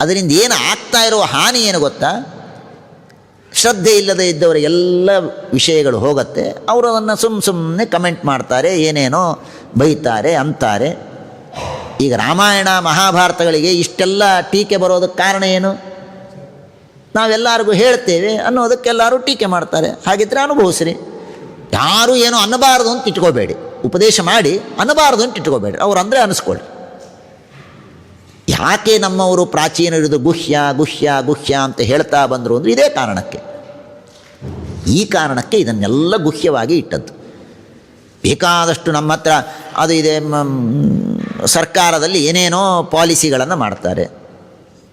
ಅದರಿಂದ ಏನು ಆಗ್ತಾ ಇರೋ ಹಾನಿ ಏನು ಗೊತ್ತಾ? ಶ್ರದ್ಧೆ ಇಲ್ಲದೆ ಇದ್ದವರ ಎಲ್ಲ ವಿಷಯಗಳು ಹೋಗುತ್ತೆ. ಅವರು ಅದನ್ನು ಸುಮ್ಮನೆ ಕಮೆಂಟ್ ಮಾಡ್ತಾರೆ, ಏನೇನೋ ಬೈತಾರೆ, ಅಂತಾರೆ. ಈಗ ರಾಮಾಯಣ ಮಹಾಭಾರತಗಳಿಗೆ ಇಷ್ಟೆಲ್ಲ ಟೀಕೆ ಬರೋದಕ್ಕೆ ಕಾರಣ ಏನು? ನಾವೆಲ್ಲರಿಗೂ ಹೇಳ್ತೇವೆ ಅನ್ನೋದಕ್ಕೆಲ್ಲರೂ ಟೀಕೆ ಮಾಡ್ತಾರೆ. ಹಾಗಿದ್ರೆ ಅನುಭವಿಸ್ರಿ. ಯಾರು ಏನೋ ಅನ್ನಬಾರದು ಅಂತ ಇಟ್ಕೋಬೇಡಿ. ಉಪದೇಶ ಮಾಡಿ ಅನ್ನಬಾರದು ಅಂತ ಇಟ್ಕೋಬೇಡಿ. ಅವ್ರು ಅಂದರೆ ಅನ್ನಿಸ್ಕೊಳ್ಳಿ. ಯಾಕೆ ನಮ್ಮವರು ಪ್ರಾಚೀನ ಹಿಡಿದು ಗುಹ್ಯ ಗುಹ್ಯ ಗುಹ್ಯ ಅಂತ ಹೇಳ್ತಾ ಬಂದರು ಅಂದರೆ ಇದೇ ಕಾರಣಕ್ಕೆ. ಈ ಕಾರಣಕ್ಕೆ ಇದನ್ನೆಲ್ಲ ಗುಹ್ಯವಾಗಿ ಇಟ್ಟದ್ದು. ಬೇಕಾದಷ್ಟು ನಮ್ಮ ಹತ್ರ ಅದು ಇದೆ. ಸರ್ಕಾರದಲ್ಲಿ ಏನೇನೋ ಪಾಲಿಸಿಗಳನ್ನು ಮಾಡ್ತಾರೆ,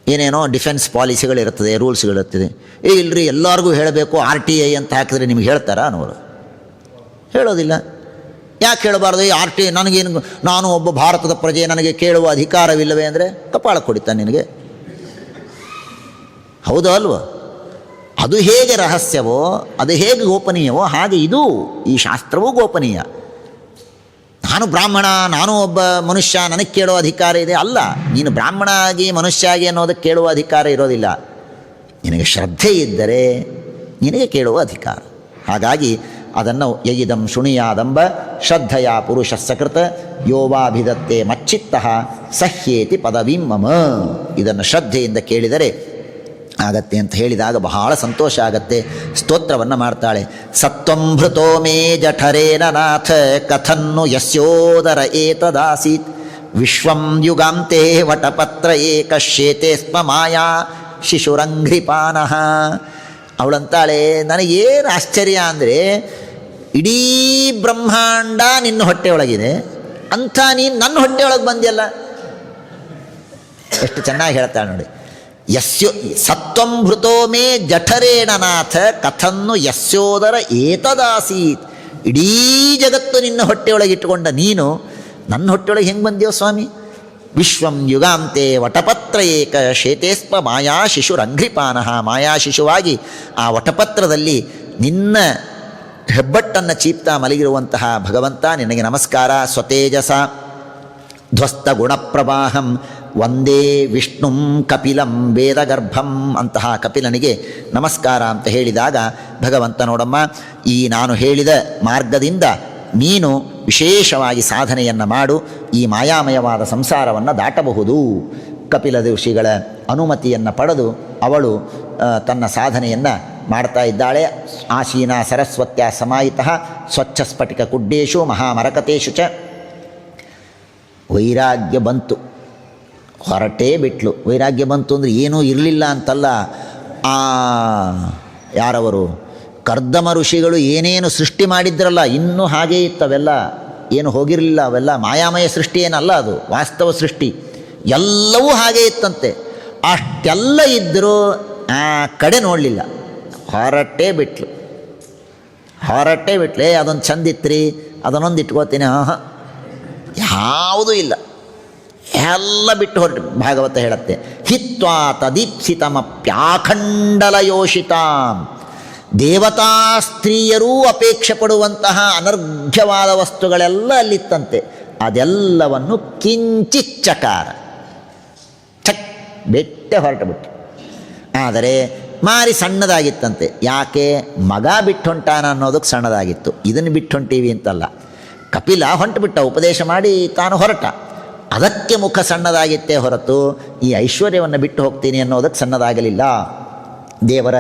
ಏನೇನೋ ಡಿಫೆನ್ಸ್ ಪಾಲಿಸಿಗಳಿರ್ತದೆ, ರೂಲ್ಸ್ಗಳಿರ್ತದೆ. ಇಲ್ಲರಿ ಎಲ್ಲರಿಗೂ ಹೇಳಬೇಕು, RTI ಅಂತ ಹಾಕಿದ್ರೆ ನಿಮ್ಗೆ ಹೇಳ್ತಾರಾ ಅನ್ನೋರು? ಹೇಳೋದಿಲ್ಲ. ಯಾಕೆ ಕೇಳಬಾರ್ದು? ನನಗೇನು, ನಾನು ಒಬ್ಬ ಭಾರತದ ಪ್ರಜೆ, ನನಗೆ ಕೇಳುವ ಅಧಿಕಾರವಿಲ್ಲವೇ ಅಂದರೆ ಕಪಾಳ ಕೊಡಿತಾನೆ ನಿನಗೆ. ಹೌದೋ ಅಲ್ವೋ? ಅದು ಹೇಗೆ ರಹಸ್ಯವೋ, ಅದು ಹೇಗೆ ಗೋಪನೀಯವೋ ಹಾಗೆ ಇದು ಈ ಶಾಸ್ತ್ರವೂ ಗೋಪನೀಯ. ನಾನು ಬ್ರಾಹ್ಮಣ, ನಾನು ಒಬ್ಬ ಮನುಷ್ಯ, ನನಗೆ ಕೇಳುವ ಅಧಿಕಾರ ಇದೆ ಅಲ್ಲ. ನೀನು ಬ್ರಾಹ್ಮಣ ಆಗಿ ಮನುಷ್ಯ ಆಗಿ ಅನ್ನೋದಕ್ಕೆ ಕೇಳುವ ಅಧಿಕಾರ ಇರೋದಿಲ್ಲ. ನಿನಗೆ ಶ್ರದ್ಧೆ ಇದ್ದರೆ ನಿನಗೆ ಕೇಳುವ ಅಧಿಕಾರ. ಹಾಗಾಗಿ ಅದನ್ನು ಯಯಿದಂ ಶೃಣಿಯಾದಂಬ ಶ್ರದ್ಧೆಯ ಪುರುಷ ಸಕೃತ ಯೋವಾಭಿಧತ್ತೆ ಮಚ್ಚಿತ್ತಃ ಸಹ್ಯೇತಿ ಪದವಿಂ ಮಮ. ಇದನ್ನು ಶ್ರದ್ಧೆಯಿಂದ ಕೇಳಿದರೆ ಆಗತ್ತೆ ಅಂತ ಹೇಳಿದಾಗ ಬಹಳ ಸಂತೋಷ ಆಗತ್ತೆ. ಸ್ತೋತ್ರವನ್ನು ಮಾಡ್ತಾಳೆ. ಸತ್ವಂಭೃತೋ ಮೇ ಜಠರೇನ ನಾಥ ಕಥನ್ನು ಯಸ್ಯೋದರ ಏತದಾಸೀತ್ ವಿಶ್ವಂ ಯುಗಾಂತೆ ವಟಪತ್ರ ಏಕಶ್ಯೇತೆ ಸ್ಮ ಮಾಯಾ ಶಿಶುರಂಘ್ರಿಪಾನಃ. ಅವಳಂತಾಳೆ, ನನಗೇನು ಆಶ್ಚರ್ಯ ಅಂದರೆ ಇಡೀ ಬ್ರಹ್ಮಾಂಡ ನಿನ್ನ ಹೊಟ್ಟೆಯೊಳಗಿದೆ, ಅಂಥ ನೀನು ನನ್ನ ಹೊಟ್ಟೆಯೊಳಗೆ ಬಂದಿಯಲ್ಲ. ಎಷ್ಟು ಚೆನ್ನಾಗಿ ಹೇಳ್ತಾಳೆ ನೋಡಿ. ಯಸ್ಯೋ ಸತ್ವಂಭೃತೋ ಮೇ ಜಠರೇಣ ನಾಥ ಕಥನ್ನು ಯಸ್ಯೋದರ ಏತದಾಸೀತ್. ಇಡೀ ಜಗತ್ತು ನಿನ್ನ ಹೊಟ್ಟೆಯೊಳಗೆ ಇಟ್ಟುಕೊಂಡ ನೀನು ನನ್ನ ಹೊಟ್ಟೆಯೊಳಗೆ ಹೆಂಗೆ ಬಂದ್ಯೋ ಸ್ವಾಮಿ? ವಿಶ್ವಂ ಯುಗಾಂತೆ ವಟಪತ್ರ ಏಕ ಶೇತೇಸ್ಪ ಮಾಯಾ ಶಿಶುರಂಘ್ರಿಪಾನಃ. ಮಾಯಾ ಶಿಶುವಾಗಿ ಆ ವಟಪತ್ರದಲ್ಲಿ ನಿನ್ನ ಹೆಬ್ಬಟ್ಟನ್ನು ಚೀಪ್ತಾ ಮಲಗಿರುವಂತಹ ಭಗವಂತ ನಿನಗೆ ನಮಸ್ಕಾರ. ಸ್ವತೇಜಸ ಧ್ವಸ್ತ ಗುಣಪ್ರವಾಹಂ ವಂದೇ ವಿಷ್ಣುಂ ಕಪಿಲಂ ವೇದಗರ್ಭಂ. ಅಂತಹ ಕಪಿಲನಿಗೆ ನಮಸ್ಕಾರ ಅಂತ ಹೇಳಿದಾಗ ಭಗವಂತ, ನೋಡಮ್ಮ, ಈ ನಾನು ಹೇಳಿದ ಮಾರ್ಗದಿಂದ ನೀನು ವಿಶೇಷವಾಗಿ ಸಾಧನೆಯನ್ನು ಮಾಡು, ಈ ಮಾಯಾಮಯವಾದ ಸಂಸಾರವನ್ನು ದಾಟಬಹುದು. ಕಪಿಲ ಋಷಿಗಳ ಅನುಮತಿಯನ್ನು ಪಡೆದು ಅವಳು ತನ್ನ ಸಾಧನೆಯನ್ನು ಮಾಡ್ತಾ ಇದ್ದಾಳೆ. ಆಸೀನ ಸರಸ್ವತ್ಯ ಸಮಾಹಿತಃ ಸ್ವಚ್ಛ ಸ್ಫಟಿಕ ಕುಡ್ಡೇಶು ಮಹಾಮರಕತೇಶು ಚ. ವೈರಾಗ್ಯ ಬಂತು, ಹೊರಟೇ ಬಿಟ್ಲು. ವೈರಾಗ್ಯ ಬಂತು ಅಂದರೆ ಏನೂ ಇರಲಿಲ್ಲ ಅಂತಲ್ಲ. ಯಾರವರು ಕರ್ದಮ ಋಷಿಗಳು ಏನೇನು ಸೃಷ್ಟಿ ಮಾಡಿದ್ರಲ್ಲ, ಇನ್ನೂ ಹಾಗೇ ಇತ್ತವೆಲ್ಲ, ಏನು ಹೋಗಿರಲಿಲ್ಲ. ಅವೆಲ್ಲ ಮಾಯಾಮಯ ಸೃಷ್ಟಿ ಏನಲ್ಲ, ಅದು ವಾಸ್ತವ ಸೃಷ್ಟಿ. ಎಲ್ಲವೂ ಹಾಗೇ ಇತ್ತಂತೆ. ಅಷ್ಟೆಲ್ಲ ಇದ್ದರೂ ಆ ಕಡೆ ನೋಡಲಿಲ್ಲ, ಹೊರಟೇ ಬಿಟ್ಲು. ಅದೊಂದು ಚಂದಿತ್ರಿ, ಅದನ್ನೊಂದು ಇಟ್ಕೋತೀನಿ, ಯಾವುದೂ ಇಲ್ಲ, ಎಲ್ಲ ಬಿಟ್ಟು ಹೊರಟು. ಭಾಗವತ ಹೇಳುತ್ತೆ, ಹಿತ್ವಾ ತದೀಪ್ಸಿತಮಪ್ಯಾಖಂಡಲಯೋಷಿತಾಂ. ದೇವತಾ ಸ್ತ್ರೀಯರೂ ಅಪೇಕ್ಷೆ ಪಡುವಂತಹ ಅನರ್ಘ್ಯವಾದ ವಸ್ತುಗಳೆಲ್ಲ ಅಲ್ಲಿತ್ತಂತೆ. ಅದೆಲ್ಲವನ್ನು ಕಿಂಚಿಚ್ಚಕಾರ ಚಕ್ ಬೆಟ್ಟೆ ಹೊರಟು ಬಿಟ್ಟು. ಆದರೆ ಮಾರಿ ಸಣ್ಣದಾಗಿತ್ತಂತೆ. ಯಾಕೆ? ಮಗ ಬಿಟ್ಟು ಹೊಂಟಾನ ಅನ್ನೋದಕ್ಕೆ ಸಣ್ಣದಾಗಿತ್ತು. ಇದನ್ನು ಬಿಟ್ಟು ಹೊಂಟೀವಿ ಅಂತಲ್ಲ. ಕಪಿಲ ಹೊಂಟುಬಿಟ್ಟ, ಉಪದೇಶ ಮಾಡಿ ತಾನು ಹೊರಟ. ಅದಕ್ಕೆ ಮುಖ ಸಣ್ಣದಾಗಿತ್ತೇ ಹೊರತು ಈ ಐಶ್ವರ್ಯವನ್ನು ಬಿಟ್ಟು ಹೋಗ್ತೀನಿ ಅನ್ನೋದಕ್ಕೆ ಸಣ್ಣದಾಗಲಿಲ್ಲ. ದೇವರ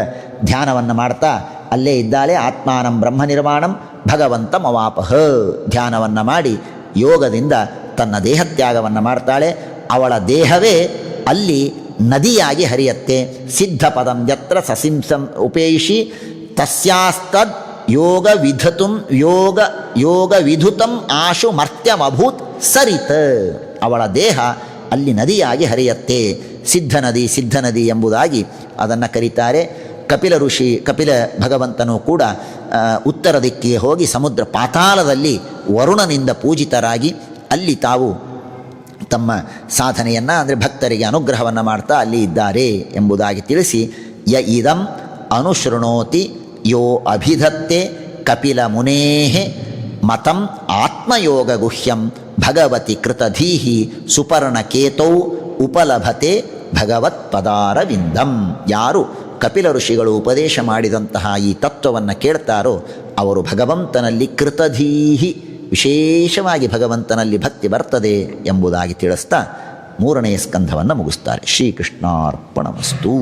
ಧ್ಯಾನವನ್ನು ಮಾಡ್ತಾ ಅಲ್ಲೇ ಇದ್ದಾಳೆ. ಆತ್ಮಾನಂ ಬ್ರಹ್ಮ ನಿರ್ಮಾಣಂ ಭಗವಂತಂ ಅವಾಪಹ. ಧ್ಯಾನವನ್ನು ಮಾಡಿ ಯೋಗದಿಂದ ತನ್ನ ದೇಹತ್ಯಾಗವನ್ನು ಮಾಡ್ತಾಳೆ. ಅವಳ ದೇಹವೇ ಅಲ್ಲಿ ನದಿಯಾಗಿ ಹರಿಯತ್ತೆ. ಸಿದ್ಧ ಪದಂ ಯತ್ರ ಸಸಿಂಸಂ ಉಪೇಷಿ ತಸ್ಯಾಸ್ತದ್ ಯೋಗ ವಿಧುತಂ ಆಶು ಮರ್ತ್ಯಮಭೂತ್ ಸರಿತ. ಅವಳ ದೇಹ ಅಲ್ಲಿ ನದಿಯಾಗಿ ಹರಿಯತ್ತೆ. ಸಿದ್ಧ ನದಿ ಎಂಬುದಾಗಿ ಅದನ್ನು ಕರೀತಾರೆ. ಕಪಿಲ ಭಗವಂತನೂ ಕೂಡ ಉತ್ತರ ದಿಕ್ಕಿಗೆ ಹೋಗಿ ಸಮುದ್ರ ಪಾತಾಳದಲ್ಲಿ ವರುಣನಿಂದ ಪೂಜಿತರಾಗಿ ಅಲ್ಲಿ ತಾವು ತಮ್ಮ ಸಾಧನೆಯನ್ನು, ಅಂದರೆ ಭಕ್ತರಿಗೆ ಅನುಗ್ರಹವನ್ನು ಮಾಡ್ತಾ ಅಲ್ಲಿ ಇದ್ದಾರೆ ಎಂಬುದಾಗಿ ತಿಳಿಸಿ, ಯ ಇದಂ ಅನುಶೃಣೋತಿ ಯೋ ಅಭಿಧತ್ತೆ ಕಪಿಲ ಮುನೇಃ ಮತಂ ಆತ್ಮಯೋಗ ಗುಹ್ಯಂ ಭಗವತಿ ಕೃತಧೀಹಿ ಸುಪರ್ಣಕೇತೌ ಉಪಲಭತೆ ಭಗವತ್ಪದಾರವಿಂದಂ. ಯಾರು ಕಪಿಲ ಋಷಿಗಳು ಉಪದೇಶ ಮಾಡಿದಂತಹ ಈ ತತ್ವವನ್ನು ಕೇಳ್ತಾರೋ ಅವರು ಭಗವಂತನಲ್ಲಿ ಕೃತಧೀಹಿ, ವಿಶೇಷವಾಗಿ ಭಗವಂತನಲ್ಲಿ ಭಕ್ತಿ ಬರ್ತದೆ ಎಂಬುದಾಗಿ ತಿಳಿಸ್ತಾ 3ನೇ ಸ್ಕಂಧವನ್ನು ಮುಗಿಸ್ತಾರೆ. ಶ್ರೀಕೃಷ್ಣಾರ್ಪಣಮಸ್ತು.